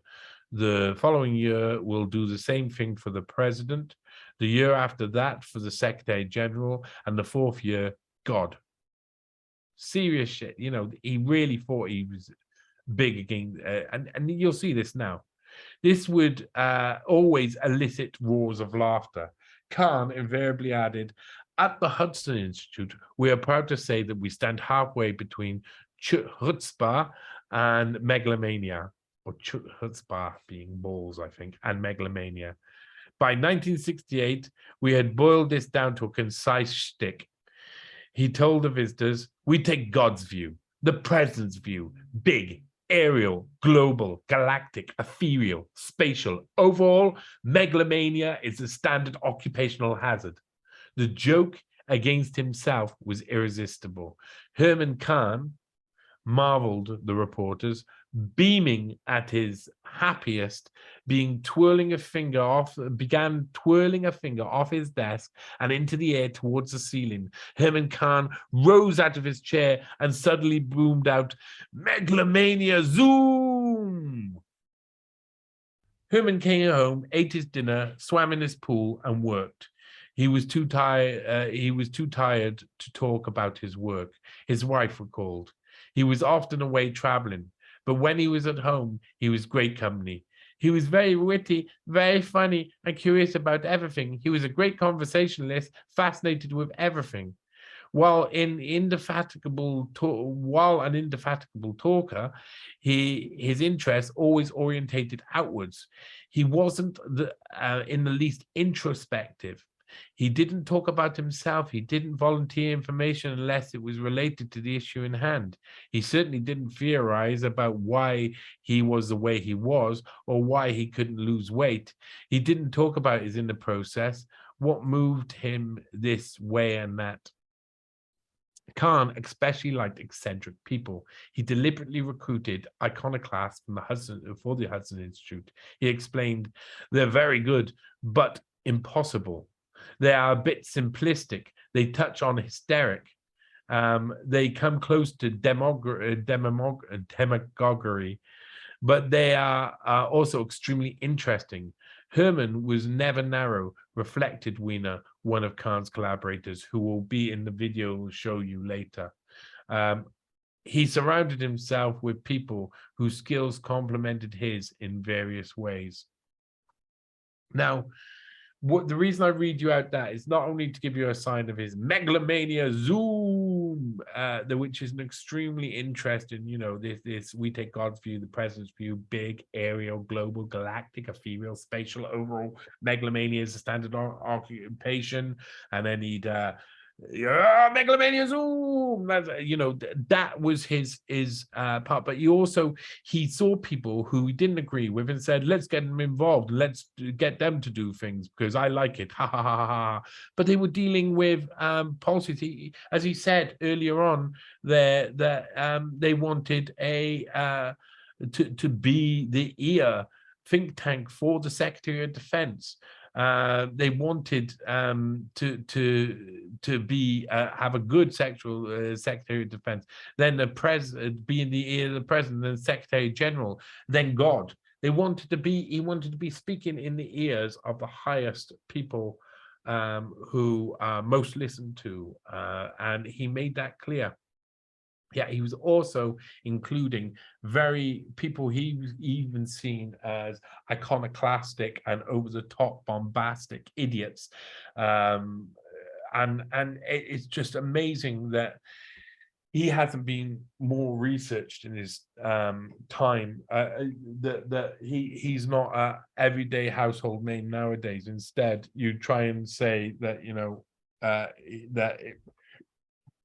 S1: The following year, we'll do the same thing for the president. The year after that, for the Secretary General, and the 4th year, God. Serious shit. You know, he really thought he was big again, and you'll see this now. This would always elicit roars of laughter. Kahn invariably added, at the Hudson Institute, we are proud to say that we stand halfway between chutzpah and megalomania, or chutzpah being balls, I think, and megalomania. By 1968, we had boiled this down to a concise shtick. He told the visitors, we take God's view, the president's view, big, aerial, global, galactic, ethereal, spatial. Overall, megalomania is a standard occupational hazard. The joke against himself was irresistible. Herman Kahn, marveled the reporters, beaming at his happiest, began twirling a finger off his desk and into the air towards the ceiling. Herman Kahn rose out of his chair and suddenly boomed out, megalomania, zoom! Herman came home, ate his dinner, swam in his pool, and worked. He was too tired to talk about his work. His wife recalled. He was often away traveling, but when he was at home, he was great company. He was very witty, very funny, and curious about everything. He was a great conversationalist, fascinated with everything. While an indefatigable talker, his interests always orientated outwards. He wasn't in the least introspective. He didn't talk about himself. He didn't volunteer information unless it was related to the issue in hand. He certainly didn't theorize about why he was the way he was or why he couldn't lose weight. He didn't talk about his inner process, what moved him this way and that. Kahn especially liked eccentric people. He deliberately recruited iconoclasts from the Hudson Institute. He explained, they're very good, but impossible. They are a bit simplistic. They touch on hysteric. They come close to demagoguery, but they are also extremely interesting. Herman was never narrow, reflected Wiener, one of Kahn's collaborators, who will be in the video we'll show you later. He surrounded himself with people whose skills complemented his in various ways. Now, the reason I read you out that is not only to give you a sign of his megalomania zoom, which is an extremely interesting, this we take God's view, the president's view, big, aerial, global, galactic, ethereal, spatial, overall. Megalomania is a standard occupation, and then he'd megalomania zoom. That was his part. But he saw people who he didn't agree with and said, let's get them involved, let's get them to do things because I like it, ha ha ha ha. But they were dealing with policies. As he said earlier on, they wanted to be the ear think tank for the Secretary of Defense. They wanted to be have a good Secretary of Defense, then the president being the ear of the president, then Secretary General, then God. He wanted to be speaking in the ears of the highest people who most listened to, and he made that clear. Yeah, he was also including people he even seen as iconoclastic and over-the-top bombastic idiots. And it's just amazing that he hasn't been more researched in his time, that he's not an everyday household name nowadays. Instead, you try and say that,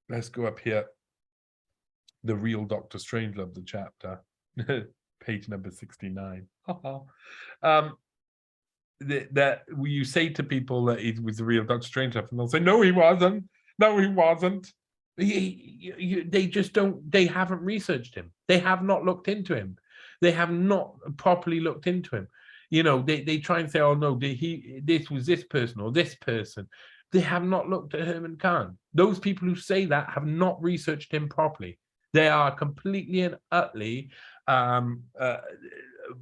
S1: let's go up here. The real Dr. Strangelove, the chapter, page number 69. That you say to people that he was the real Dr. Strangelove, and they'll say, no, he wasn't. No, he wasn't. They just don't, they haven't researched him. They have not looked into him. They have not properly looked into him. They try and say, oh, no, this was this person or this person. They have not looked at Herman Kahn. Those people who say that have not researched him properly. They are completely and utterly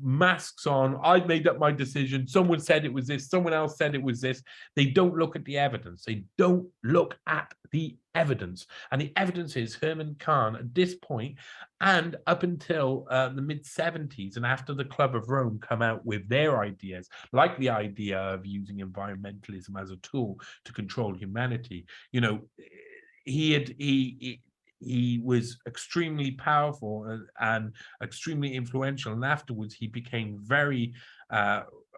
S1: masks on. I made up my decision. Someone said it was this. Someone else said it was this. They don't look at the evidence. They don't look at the evidence. And the evidence is Herman Kahn at this point and up until the mid-70s and after the Club of Rome come out with their ideas, like the idea of using environmentalism as a tool to control humanity. He was extremely powerful and extremely influential. And afterwards, he became very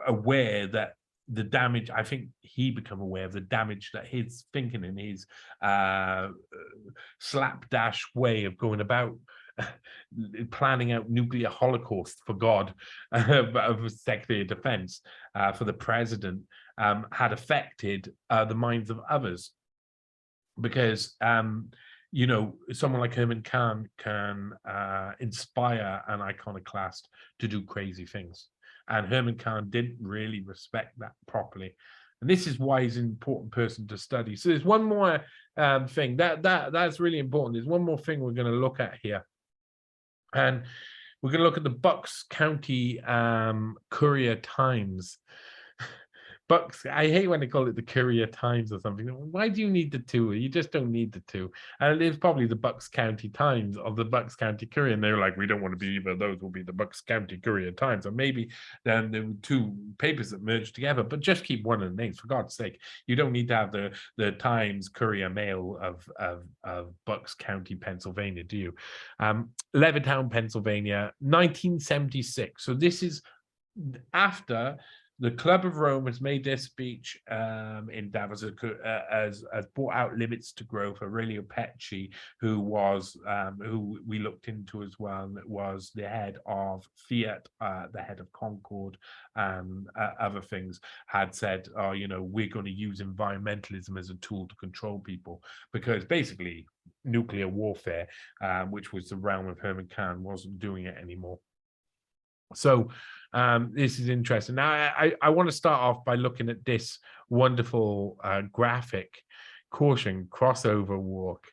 S1: aware that the damage, I think he became aware of the damage that his thinking and his slapdash way of going about planning out nuclear holocaust for God, of Secretary of Defense, for the president, had affected the minds of others. Because someone like Herman Kahn can inspire an iconoclast to do crazy things. And Herman Kahn didn't really respect that properly. And this is why he's an important person to study. So there's one more thing that's really important. There's one more thing we're going to look at here. And we're going to look at the Bucks County Courier Times. Bucks, I hate when they call it the Courier Times or something. Why do you need the two? You just don't need the two. And it's probably the Bucks County Times or the Bucks County Courier. And they were like, we don't want to be either. Those will be the Bucks County Courier Times. Or maybe then there were two papers that merged together. But just keep one of the names, for God's sake. You don't need to have the Times Courier Mail of Bucks County, Pennsylvania, do you? Levittown, Pennsylvania, 1976. So this is after The Club of Rome has made their speech in Davos, as brought out limits to growth. Aurelio Pecci, who who we looked into as well, that was the head of Fiat, the head of Concord, and other things, had said, "Oh, you know, we're going to use environmentalism as a tool to control people," because basically nuclear warfare, which was the realm of Herman Kahn, wasn't doing it anymore. So this is interesting. Now, I want to start off by looking at this wonderful graphic, caution, crossover walk.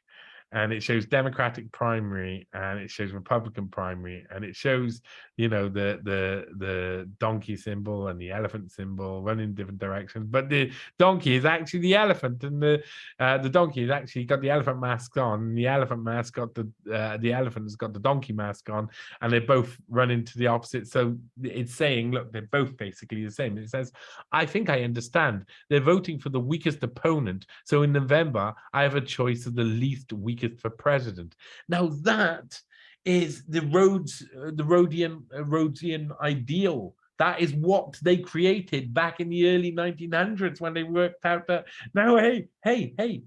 S1: And it shows Democratic primary, and it shows Republican primary, and it shows, you know, the donkey symbol and the elephant symbol running in different directions. But the donkey is actually the elephant, and the donkey has actually got the elephant mask on. And the elephant mask got the elephant has got the donkey mask on, and they both run into the opposite. So it's saying, look, they're both basically the same. It says, I think I understand. They're voting for the weakest opponent. So in November, I have a choice of the least weak for president. Now that is the Rhodesian ideal. That is what they created back in the early 1900s when they worked out that, now, hey,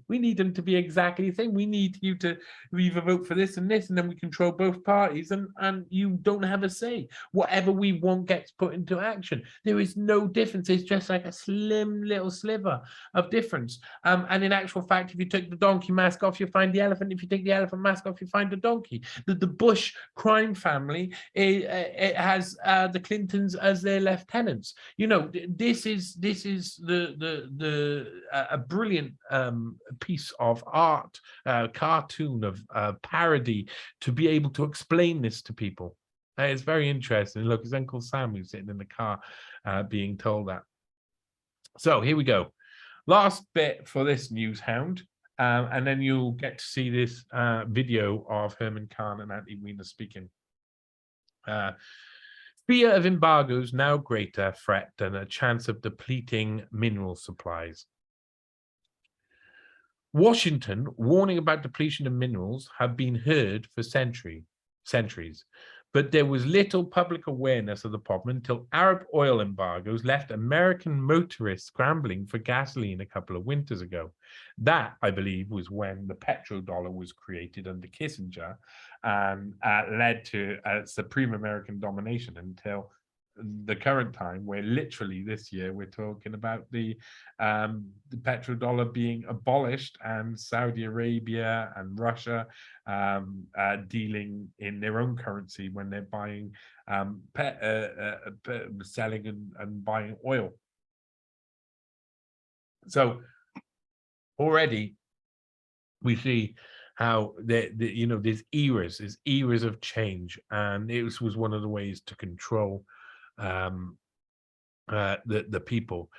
S1: we need them to be exactly the same. We need you to either vote for this, and then we control both parties, and you don't have a say. Whatever we want gets put into action. There is no difference. It's just like a slim little sliver of difference. And in actual fact, if you take the donkey mask off, you find the elephant. If you take the elephant mask off, you find the donkey. The Bush crime family, it has the Clintons as their lieutenants. You know, this is a brilliant piece of art, cartoon of parody, to be able to explain this to people. It's very interesting. Look, it's Uncle Sam who's sitting in the car being told that. So here we go. Last bit for this news hound, and then you'll get to see this video of Herman Kahn and Anthony Weiner speaking. Fear of embargoes now greater threat than a chance of depleting mineral supplies. Washington warning about depletion of minerals have been heard for centuries, but there was little public awareness of the problem until Arab oil embargoes left American motorists scrambling for gasoline a couple of winters ago. That, I believe, was when the petrodollar was created under Kissinger, and led to supreme American domination until the current time, where literally this year we're talking about the petrodollar being abolished, and Saudi Arabia and Russia dealing in their own currency when they're buying, selling and buying oil. So already we see how you know, there's eras of change, and it was one of the ways to control the people.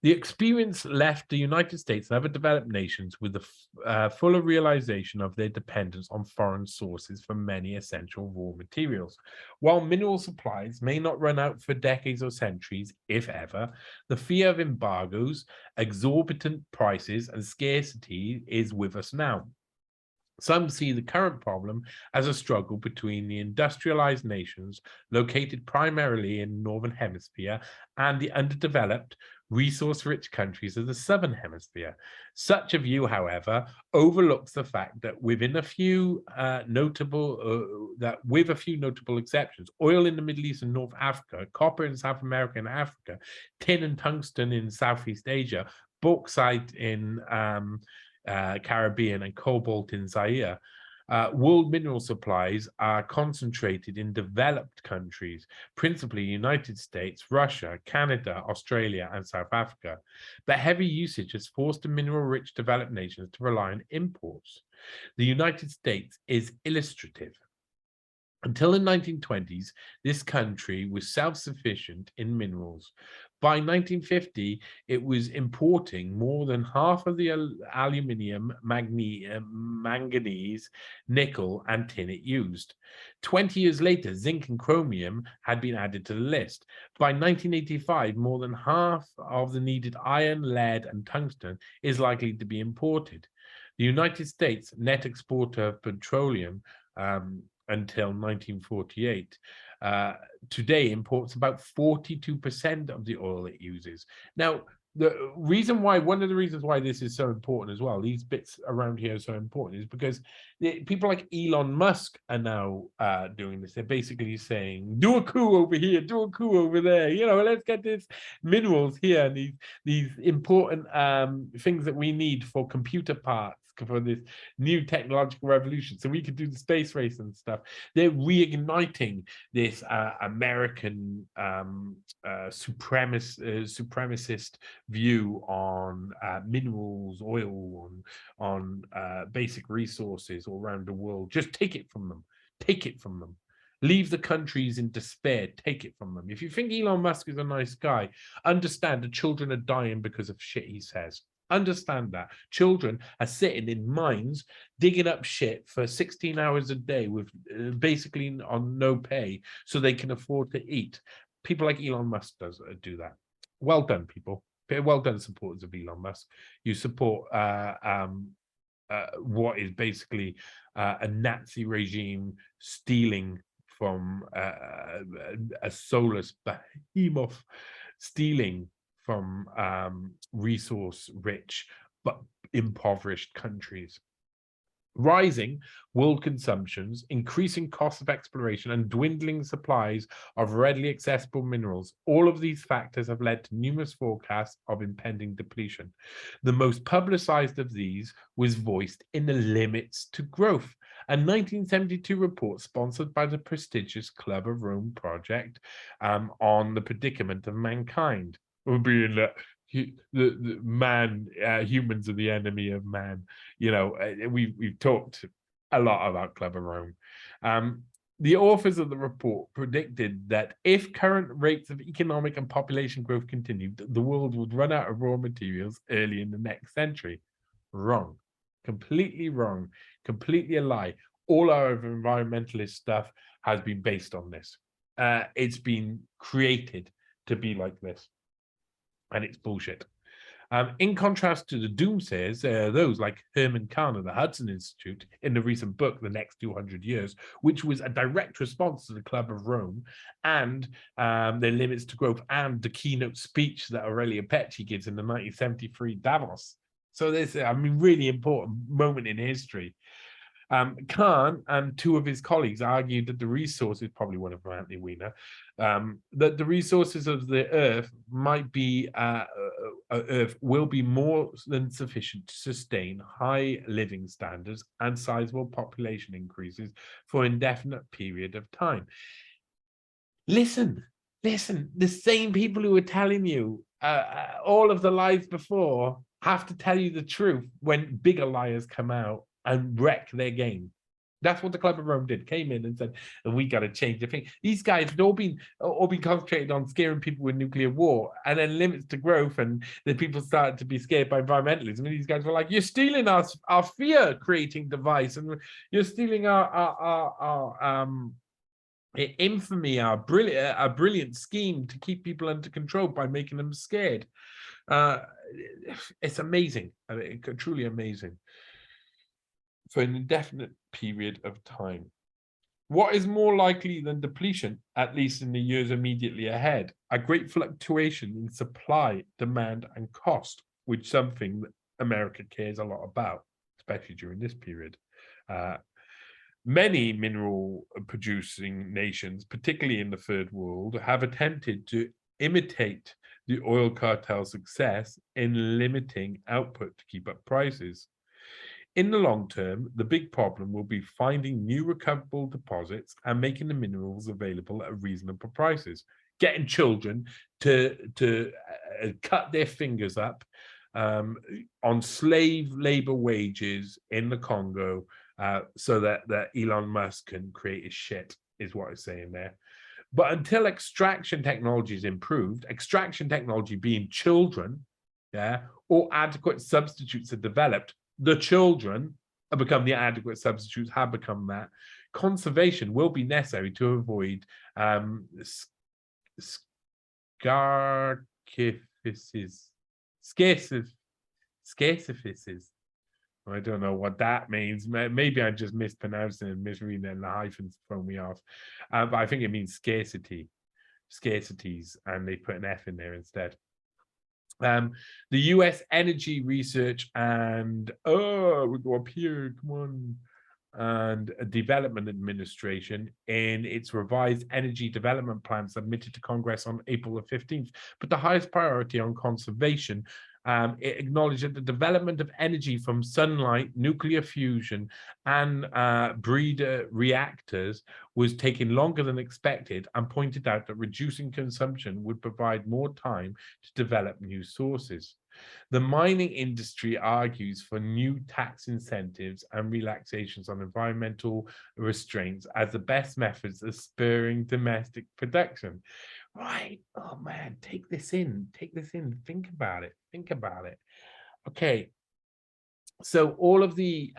S1: The experience left the United States and other developed nations with the fuller realization of their dependence on foreign sources for many essential raw materials. While mineral supplies may not run out for decades or centuries, if ever, the fear of embargoes, exorbitant prices, and scarcity is with us now. Some see the current problem as a struggle between the industrialized nations located primarily in the Northern Hemisphere and the underdeveloped, resource-rich countries of the Southern Hemisphere. Such a view, however, overlooks the fact that with a few notable exceptions, oil in the Middle East and North Africa, copper in South America and Africa, tin and tungsten in Southeast Asia, bauxite in Caribbean, and cobalt in Zaire, world mineral supplies are concentrated in developed countries, principally United States, Russia, Canada, Australia, and South Africa. But heavy usage has forced the mineral-rich developed nations to rely on imports. The United States is illustrative. Until the 1920s, this country was self-sufficient in minerals. By 1950, it was importing more than half of the aluminium, manganese, nickel, and tin it used. 20 years later, zinc and chromium had been added to the list. By 1985, more than half of the needed iron, lead, and tungsten is likely to be imported. The United States, net exporter of petroleum, until 1948. Today imports about 42% of the oil it uses. Now, one of the reasons why this is so important as well, these bits around here are so important, is because people like Elon Musk are now doing this. They're basically saying, do a coup over here, do a coup over there, you know, let's get this minerals here, and these important things that we need for computer parts, for this new technological revolution, so we could do the space race and stuff. They're reigniting this American supremacist view on minerals, oil, on basic resources all around the world. Just take it from them. Take it from them. Leave the countries in despair. Take it from them. If you think Elon Musk is a nice guy, understand the children are dying because of shit he says. Understand that. Children are sitting in mines, digging up shit for 16 hours a day with basically on no pay so they can afford to eat. People like Elon Musk do that. Well done, people. Well done, supporters of Elon Musk. You support what is basically a Nazi regime stealing from a soulless behemoth, stealing from resource-rich but impoverished countries. Rising world consumptions, increasing costs of exploration, and dwindling supplies of readily accessible minerals. All of these factors have led to numerous forecasts of impending depletion. The most publicized of these was voiced in the Limits to Growth, a 1972 report sponsored by the prestigious Club of Rome project on the predicament of mankind. Being that humans are the enemy of man. You know, we've talked a lot about Club of Rome. The authors of the report predicted that if current rates of economic and population growth continued, the world would run out of raw materials early in the next century. Wrong. Completely wrong. Completely a lie. All our environmentalist stuff has been based on this. It's been created to be like this. And it's bullshit. In contrast to the doomsayers, those like Herman Kahn of the Hudson Institute in the recent book, The Next 200 Years, which was a direct response to the Club of Rome and their Limits to Growth and the keynote speech that Aurelia Petty gives in the 1973 Davos. So this, I mean, really important moment in history. Kahn and two of his colleagues argued that the resources, probably one of them, Anthony Weiner, that the resources of the Earth will be more than sufficient to sustain high living standards and sizable population increases for an indefinite period of time. Listen, the same people who were telling you all of the lies before have to tell you the truth when bigger liars come out and wreck their game. That's what the Club of Rome did. Came in and said, "We got to change the thing." These guys had all been concentrated on scaring people with nuclear war, and then Limits to Growth, and then people started to be scared by environmentalism. And these guys were like, "You're stealing our fear-creating device, and you're stealing our infamy, our brilliant scheme to keep people under control by making them scared." It's amazing. I mean, truly amazing. For an indefinite period of time. What is more likely than depletion, at least in the years immediately ahead? A great fluctuation in supply, demand, and cost, which is something that America cares a lot about, especially during this period. Many mineral-producing nations, particularly in the Third World, have attempted to imitate the oil cartel's success in limiting output to keep up prices. In the long term, the big problem will be finding new recoverable deposits and making the minerals available at reasonable prices. Getting children to cut their fingers up on slave labor wages in the Congo so that Elon Musk can create his shit, is what it's saying there. But until extraction technology is improved, extraction technology being children, or adequate substitutes are developed, the children have become the adequate substitutes, have become that. Conservation will be necessary to avoid scarcifices. I don't know what that means. Maybe I'm just mispronouncing and misreading it, and the hyphens throw me off. But I think it means scarcity, scarcities, and they put an F in there instead. The US Energy Research and we go up here, come on, and Development Administration in its revised energy development plan submitted to Congress on April the 15th, but the highest priority on conservation. It acknowledged that the development of energy from sunlight, nuclear fusion, and breeder reactors was taking longer than expected, and pointed out that reducing consumption would provide more time to develop new sources. The mining industry argues for new tax incentives and relaxations on environmental restraints as the best methods of spurring domestic production. Right. Oh man, take this in. Take this in. Think about it. Think about it. Okay. So all of the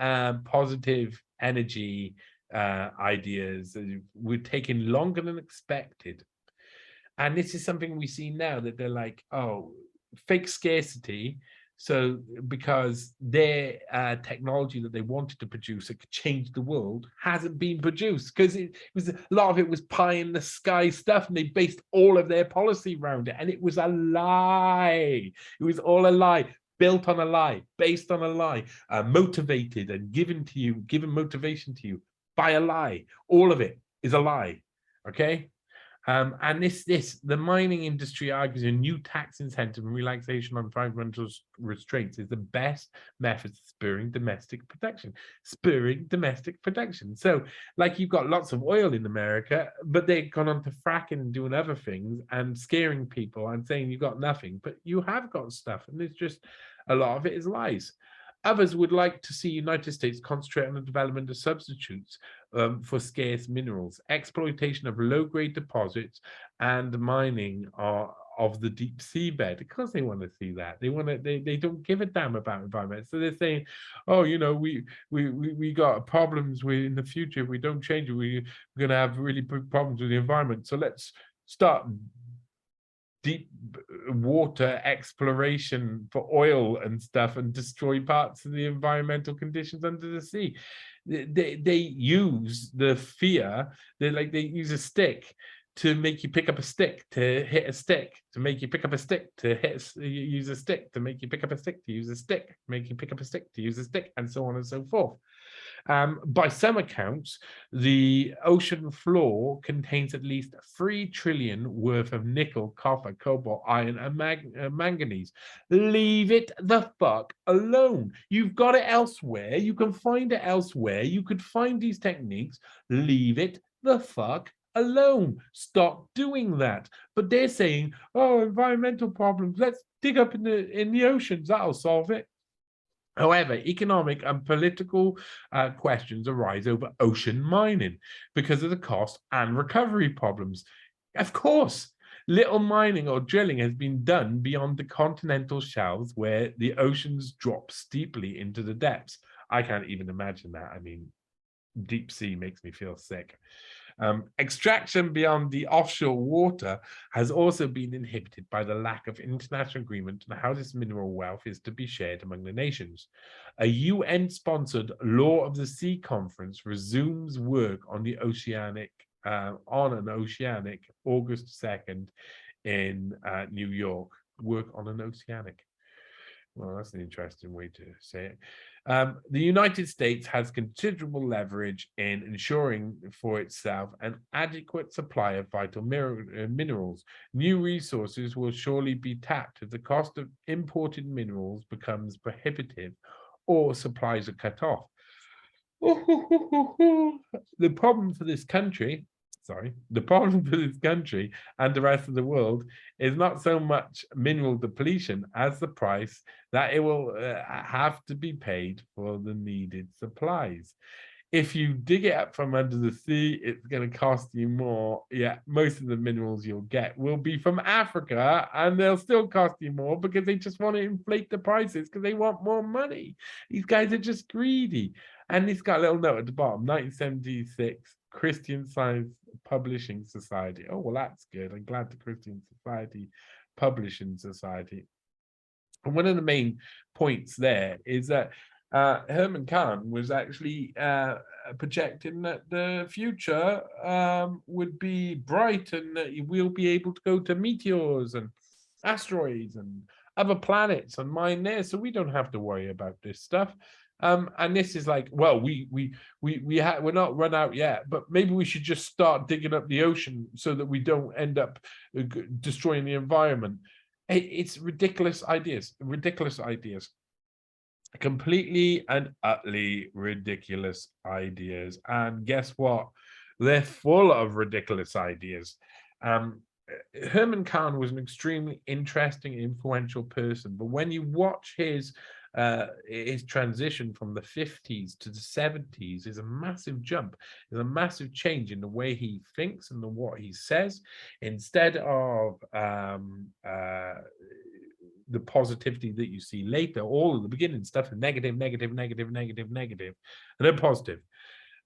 S1: positive energy ideas were taking longer than expected. And this is something we see now, that they're like, oh, fake scarcity. So because their technology that they wanted to produce that could change the world hasn't been produced, because it was, a lot of it was pie in the sky stuff, and they based all of their policy around it, and it was a lie. It was all a lie, built on a lie, based on a lie, motivated and given motivation to you by a lie. All of it is a lie. Okay. And the mining industry argues a new tax incentive and relaxation on environmental restraints is the best method of spurring domestic production. Spurring domestic production. So, like, you've got lots of oil in America, but they've gone on to fracking and doing other things and scaring people and saying you've got nothing, but you have got stuff, and it's just a lot of it is lies. Others would like to see United States concentrate on the development of substitutes for scarce minerals, exploitation of low-grade deposits, and mining of the deep seabed. Of course, they want to see that. They want to. They don't give a damn about environment. So they're saying, "Oh, you know, we got problems in the future. If we don't change it, we're going to have really big problems with the environment. So let's start deep water exploration for oil and stuff, and destroy parts of the environmental conditions under the sea." They use the fear. They use a stick to make you pick up a stick to hit a stick, to make you pick up a stick to use a stick, to make you pick up a stick to use a stick, make you pick up a stick to use a stick, and so on and so forth. By some accounts, the ocean floor contains at least 3 trillion worth of nickel, copper, cobalt, iron, and manganese. Leave it the fuck alone. You've got it elsewhere. You can find it elsewhere. You could find these techniques. Leave it the fuck alone. Stop doing that. But they're saying, oh, environmental problems, let's dig up in the oceans, that'll solve it. However, economic and political questions arise over ocean mining because of the cost and recovery problems. Of course, little mining or drilling has been done beyond the continental shelves where the oceans drop steeply into the depths. I can't even imagine that. I mean, deep sea makes me feel sick. Extraction beyond the offshore water has also been inhibited by the lack of international agreement on how this mineral wealth is to be shared among the nations. A UN-sponsored Law of the Sea conference resumes work on the oceanic August 2nd in New York. Work on an oceanic. Well, that's an interesting way to say it. The United States has considerable leverage in ensuring for itself an adequate supply of vital minerals. New resources will surely be tapped if the cost of imported minerals becomes prohibitive or supplies are cut off. The problem for this country and the rest of the world is not so much mineral depletion as the price that it will have to be paid for the needed supplies. If you dig it up from under the sea, it's going to cost you more. Yeah, most of the minerals you'll get will be from Africa, and they'll still cost you more because they just want to inflate the prices because they want more money. These guys are just greedy. And it's got a little note at the bottom, 1976, Christian Science Publishing Society. Oh, well, that's good. I'm glad the Christian Society Publishing Society. And one of the main points there is that Herman Kahn was actually projecting that the future would be bright and that we'll be able to go to meteors and asteroids and other planets and mine there, so we don't have to worry about this stuff. And this is like, well, we're not run out yet, but maybe we should just start digging up the ocean so that we don't end up destroying the environment. It's ridiculous ideas, completely and utterly ridiculous ideas. And guess what? They're full of ridiculous ideas. Herman Kahn was an extremely interesting, influential person, but when you watch his transition from the 50s to the 70s is a massive jump. There's a massive change in the way he thinks and what he says. Instead of the positivity that you see later, all of the beginning stuff is negative, and then positive.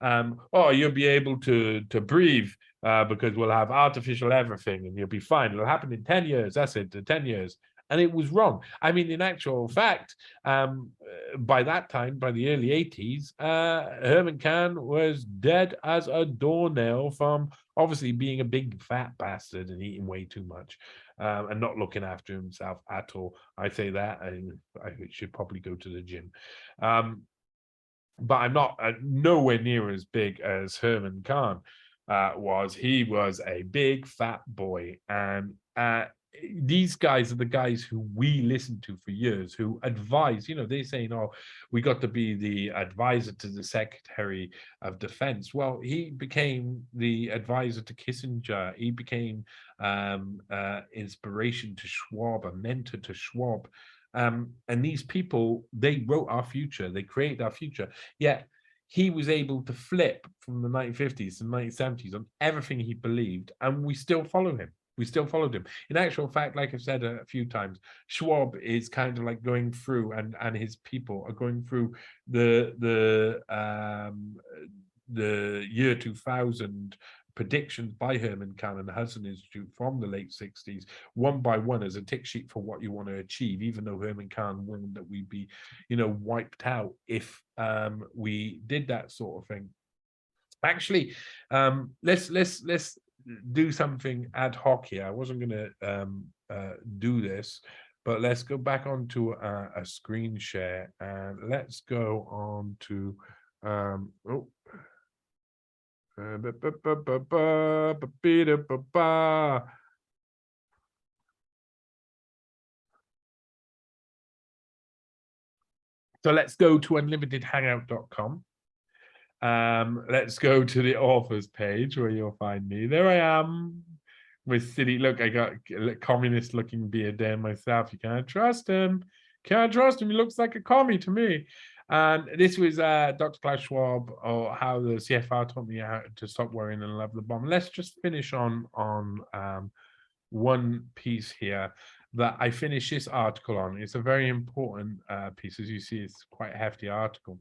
S1: Oh, you'll be able to breathe because we'll have artificial everything and you'll be fine. It'll happen in 10 years. That's it, 10 years. And it was wrong. I mean, in actual fact, by that time, by the early 80s, Herman Kahn was dead as a doornail from obviously being a big fat bastard and eating way too much and not looking after himself at all. I say that, and I should probably go to the gym. But I'm not nowhere near as big as Herman Kahn was. He was a big fat boy, and these guys are the guys who we listened to for years, who advise, they're saying, oh, we got to be the advisor to the Secretary of Defense. Well, he became the advisor to Kissinger. He became inspiration to Schwab, a mentor to Schwab. And these people, they wrote our future, they created our future. Yet he was able to flip from the 1950s to the 1970s on everything he believed, and we still follow him. We still followed him. In actual fact, like I've said a few times, Schwab is kind of like going through, and his people are going through the year 2000 predictions by Herman Kahn and the Hudson Institute from the late 60s, one by one, as a tick sheet for what you want to achieve, even though Herman Kahn warned that we'd be, wiped out if we did that sort of thing. Actually, let's do something ad hoc here. I wasn't going to do this, but let's go back onto a screen share and let's go on to so let's go to unlimitedhangout.com. Let's go to the authors page where you'll find me. There I am with City. Look, I got a communist looking beard there myself. You can't trust him. Can't trust him. He looks like a commie to me. And this was Dr. Klaus Schwab, or how the CFR taught me how to stop worrying and love the bomb. Let's just finish on one piece here that I finished this article on. It's a very important piece. As you see, it's quite a hefty article.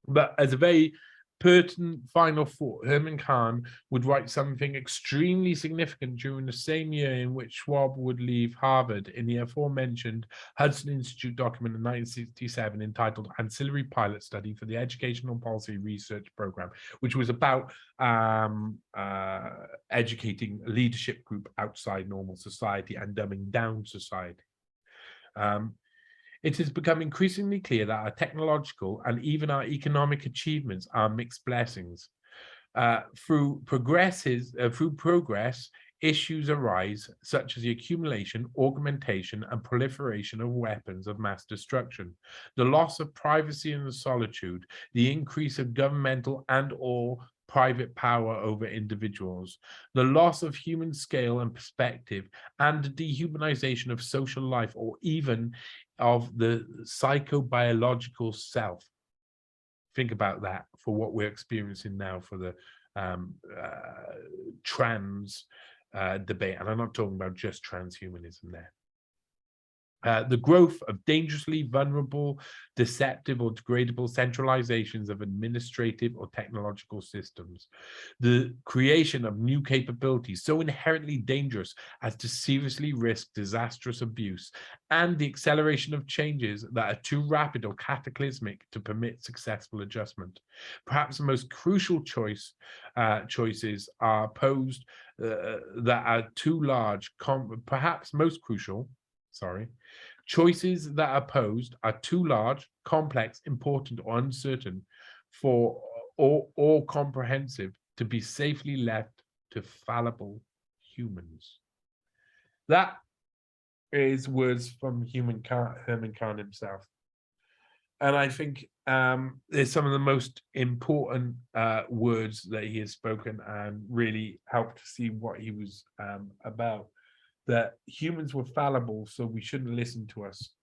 S1: But as a very pertinent final thought, Herman Kahn would write something extremely significant during the same year in which Schwab would leave Harvard in the aforementioned Hudson Institute document in 1967 entitled Ancillary Pilot Study for the Educational Policy Research Program, which was about educating a leadership group outside normal society and dumbing down society. It has become increasingly clear that our technological and even our economic achievements are mixed blessings. Through progress, issues arise, such as the accumulation, augmentation, and proliferation of weapons of mass destruction, the loss of privacy and solitude, the increase of governmental and/or private power over individuals, the loss of human scale and perspective, and the dehumanization of social life, or even of the psychobiological self. Think about that for what we're experiencing now for the trans debate. And I'm not talking about just transhumanism there. The growth of dangerously vulnerable, deceptive, or degradable centralizations of administrative or technological systems. The creation of new capabilities so inherently dangerous as to seriously risk disastrous abuse, and the acceleration of changes that are too rapid or cataclysmic to permit successful adjustment. Perhaps the most crucial choices are posed that are too large, perhaps most crucial, choices that are posed are too large, complex, important, or uncertain for or comprehensive to be safely left to fallible humans. That is words from Herman Kahn himself. And I think there's some of the most important words that he has spoken, and really helped to see what he was about. That humans were fallible, so we shouldn't listen to us,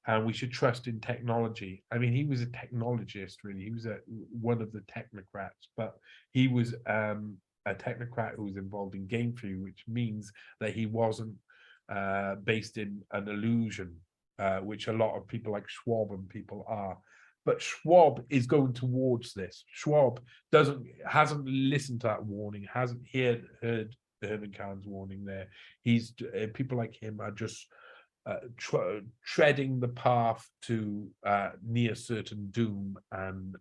S1: and we should trust in technology. I mean, he was a technologist, really. He was one of the technocrats, but he was a technocrat who was involved in game theory, which means that he wasn't based in an illusion, which a lot of people like Schwab and people are. But Schwab is going towards this. Schwab hasn't listened to that warning, hasn't heard Herman Kahn's warning there. He's people like him are just treading the path to near certain doom, and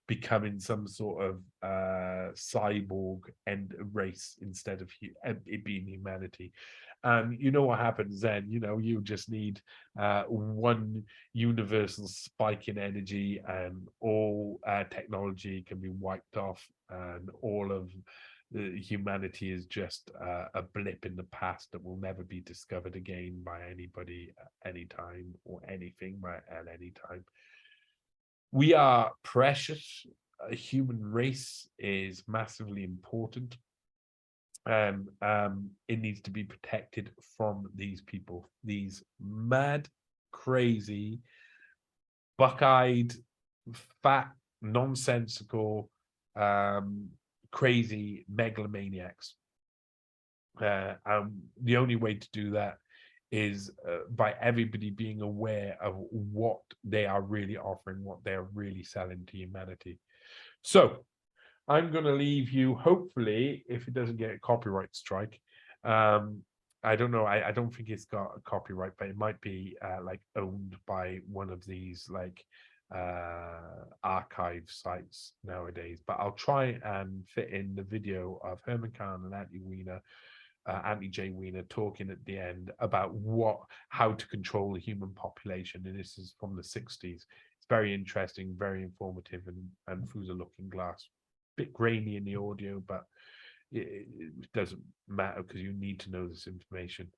S1: becoming some sort of cyborg and race instead of it being humanity. And you know what happens then? You know, you just need one universal spike in energy, and all technology can be wiped off, and all of humanity is just a blip in the past that will never be discovered again by anybody at any time, or anything at any time. We are precious. A human race is massively important. It needs to be protected from these people, these mad, crazy, buck-eyed, fat, nonsensical, crazy megalomaniacs. The only way to do that is by everybody being aware of what they are really offering, what they're really selling to humanity. So I'm going to leave you, hopefully, if it doesn't get a copyright strike. I don't know. I don't think it's got a copyright, but it might be like owned by one of these like archive sites nowadays. But I'll try and fit in the video of Herman Kahn and Anthony J. Weiner talking at the end about how to control the human population. And this is from the 60s. It's very interesting, very informative, and through the looking glass. Bit grainy in the audio, but it doesn't matter, because you need to know this information.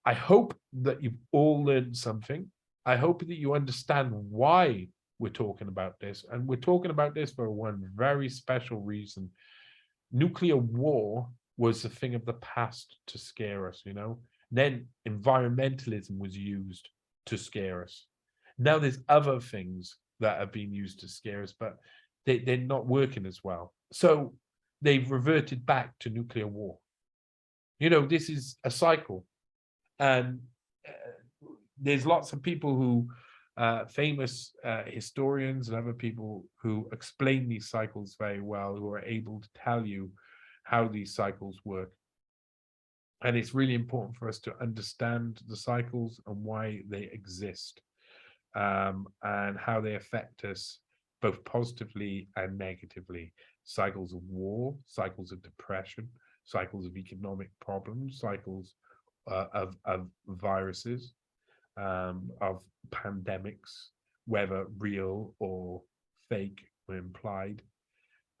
S1: I hope that you've all learned something. I hope that you understand why we're talking about this, and we're talking about this for one very special reason. Nuclear war was a thing of the past to scare us, you know. Then environmentalism was used to scare us. Now there's other things that are being used to scare us, but they're not working as well. So they've reverted back to nuclear war. You know, this is a cycle. And there's lots of people who, famous historians and other people who explain these cycles very well, who are able to tell you how these cycles work. And it's really important for us to understand the cycles and why they exist, and how they affect us both positively and negatively. Cycles of war, cycles of depression, cycles of economic problems, cycles of viruses, of pandemics, whether real or fake or implied.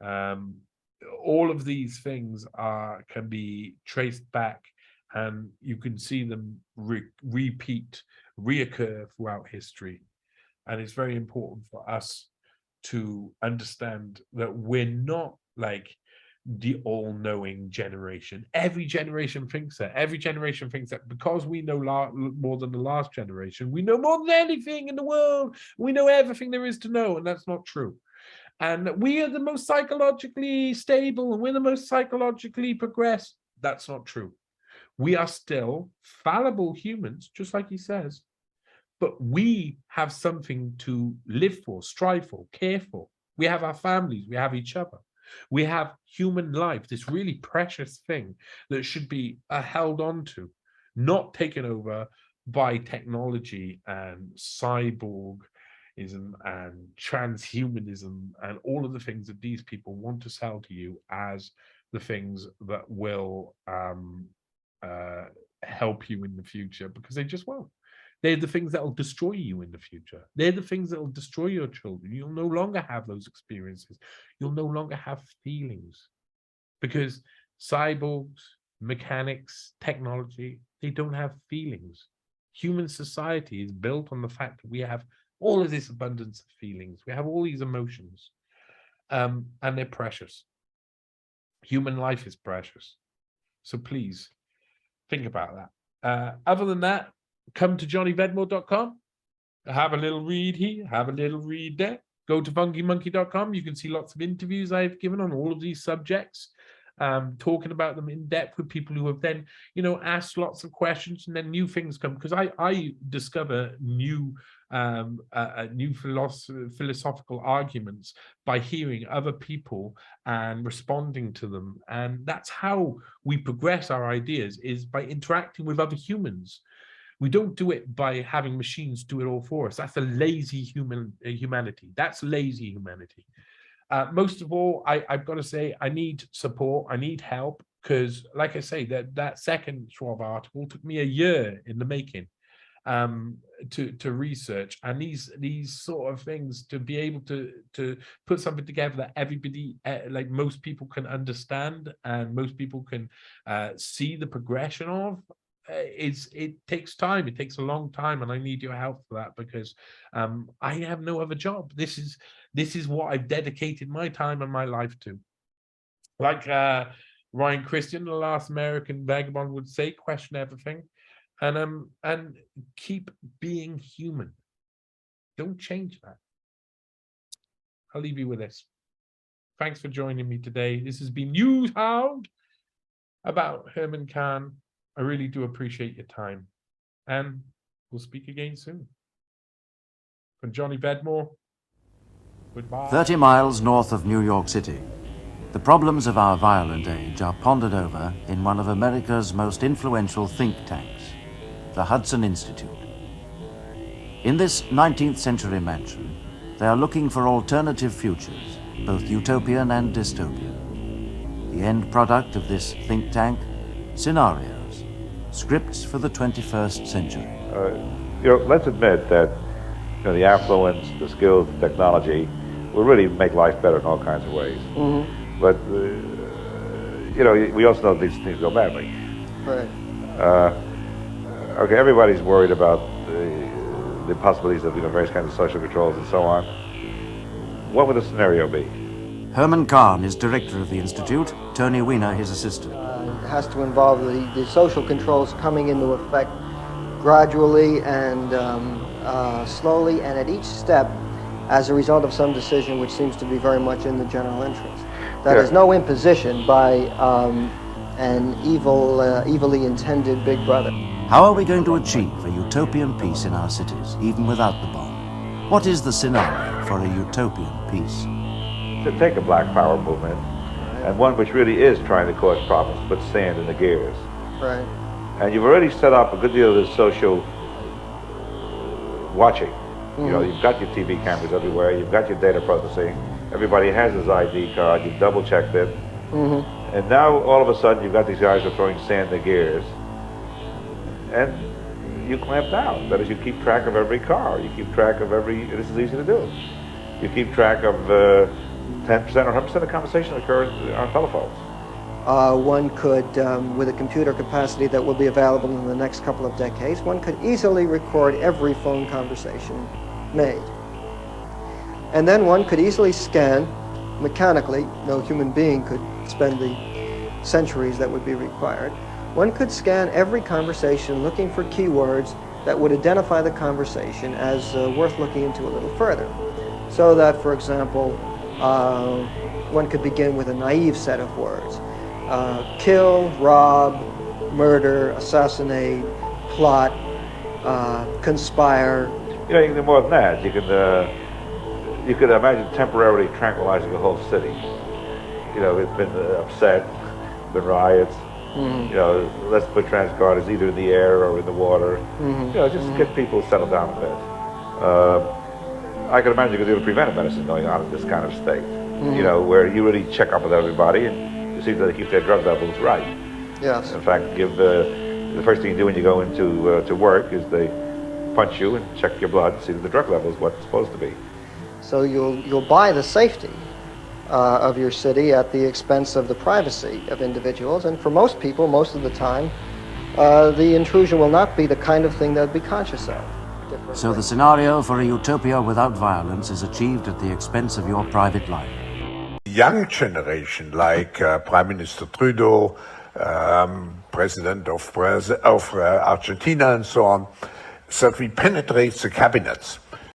S1: All of these things can be traced back, and you can see them reoccur throughout history. And it's very important for us to understand that we're not like the all-knowing generation. Every generation thinks that. Every generation thinks that because we know more than the last generation, we know more than anything in the world. We know everything there is to know, and that's not true. And we are the most psychologically stable, and we're the most psychologically progressed. That's not true. We are still fallible humans, just like he says, but we have something to live for, strive for, care for. We have our families, we have each other. We have human life, this really precious thing that should be held on to, not taken over by technology and cyborgism and transhumanism and all of the things that these people want to sell to you as the things that will help you in the future, because they just won't. They're the things that will destroy you in the future. They're the things that will destroy your children. You'll no longer have those experiences. You'll no longer have feelings, because cyborgs, mechanics, technology, they don't have feelings. Human society is built on the fact that we have all of this abundance of feelings. We have all these emotions, and they're precious. Human life is precious. So please think about that. Other than that, come to johnnyvedmore.com, have a little read here, have a little read there. Go to funkymonkey.com. You can see lots of interviews I've given on all of these subjects, talking about them in depth with people who have then, asked lots of questions, and then new things come, because I discover new philosophical arguments by hearing other people and responding to them. And that's how we progress our ideas, is by interacting with other humans. We don't do it by having machines do it all for us. That's a lazy humanity. That's lazy humanity. Most of all, I've got to say, I need support. I need help, because, like I say, that second Schwab article took me a year in the making to research, and these sort of things, to be able to put something together that everybody, like most people, can understand and most people can see the progression of. It takes time. It takes a long time, and I need your help for that, because I have no other job. This is what I've dedicated my time and my life to. Like Ryan Christian, the last American vagabond, would say, question everything, and keep being human. Don't change that. I'll leave you with this. Thanks for joining me today. This has been NEWSHOUND about Herman Kahn. I really do appreciate your time, and we'll speak again soon. From Johnny Vedmore, goodbye.
S2: 30 miles north of New York City, the problems of our violent age are pondered over in one of America's most influential think tanks, the Hudson Institute. In this 19th century mansion, they are looking for alternative futures, both utopian and dystopian. The end product of this think tank: scenarios, scripts for the 21st century.
S3: Let's admit that the affluence, the skills, the technology will really make life better in all kinds of ways. Mm-hmm. But we also know these things go badly.
S4: Right.
S3: Okay, everybody's worried about the possibilities of various kinds of social controls and so on. What would the scenario be?
S2: Herman Kahn is director of the Institute, Tony Weiner his assistant.
S4: It has to involve the social controls coming into effect gradually and slowly, and at each step as a result of some decision which seems to be very much in the general interest. That is no imposition by an evilly intended big brother.
S2: How are we going to achieve a utopian peace in our cities, even without the bomb? What is the scenario for a utopian peace?
S3: To take a Black Power movement, and one which really is trying to cause problems, put sand in the gears.
S4: Right.
S3: And you've already set up a good deal of this social watching.
S4: Mm-hmm.
S3: You've got your TV cameras everywhere, you've got your data processing, everybody has his ID card, you've double-checked it. Mm-hmm. And now, all of a sudden, you've got these guys who are throwing sand in the gears, and you clamp down. That is, you keep track of every car, you keep track of this is easy to do. You keep track of 10% or 100% of conversation occurs on telephones.
S4: One could, with a computer capacity that will be available in the next couple of decades, one could easily record every phone conversation made. And then one could easily scan mechanically. No human being could spend the centuries that would be required. One could scan every conversation looking for keywords that would identify the conversation as worth looking into a little further. So that, for example, one could begin with a naive set of words. Kill, rob, murder, assassinate, plot, conspire.
S3: You know, you can do more than that. You could imagine temporarily tranquilizing the whole city. You know, it's been upset, been riots. You know, let's put transcarders either in the air or in the water. You know, just get people settled down a bit. I can imagine you could do the preventive medicine going on in this kind of state. You know, where you really check up with everybody and you see that they keep their drug levels right.
S4: Yes.
S3: In fact, the first thing you do when you go into to work is they punch you and check your blood, see that the drug level is what's supposed to be.
S4: So you'll buy the safety of your city at the expense of the privacy of individuals, and for most people, most of the time, the intrusion will not be the kind of thing they'll be conscious of.
S2: So the scenario for a utopia without violence is achieved at the expense of your private life.
S5: Young generation, like Prime Minister Trudeau, President of Argentina and so on, certainly penetrates the cabinets.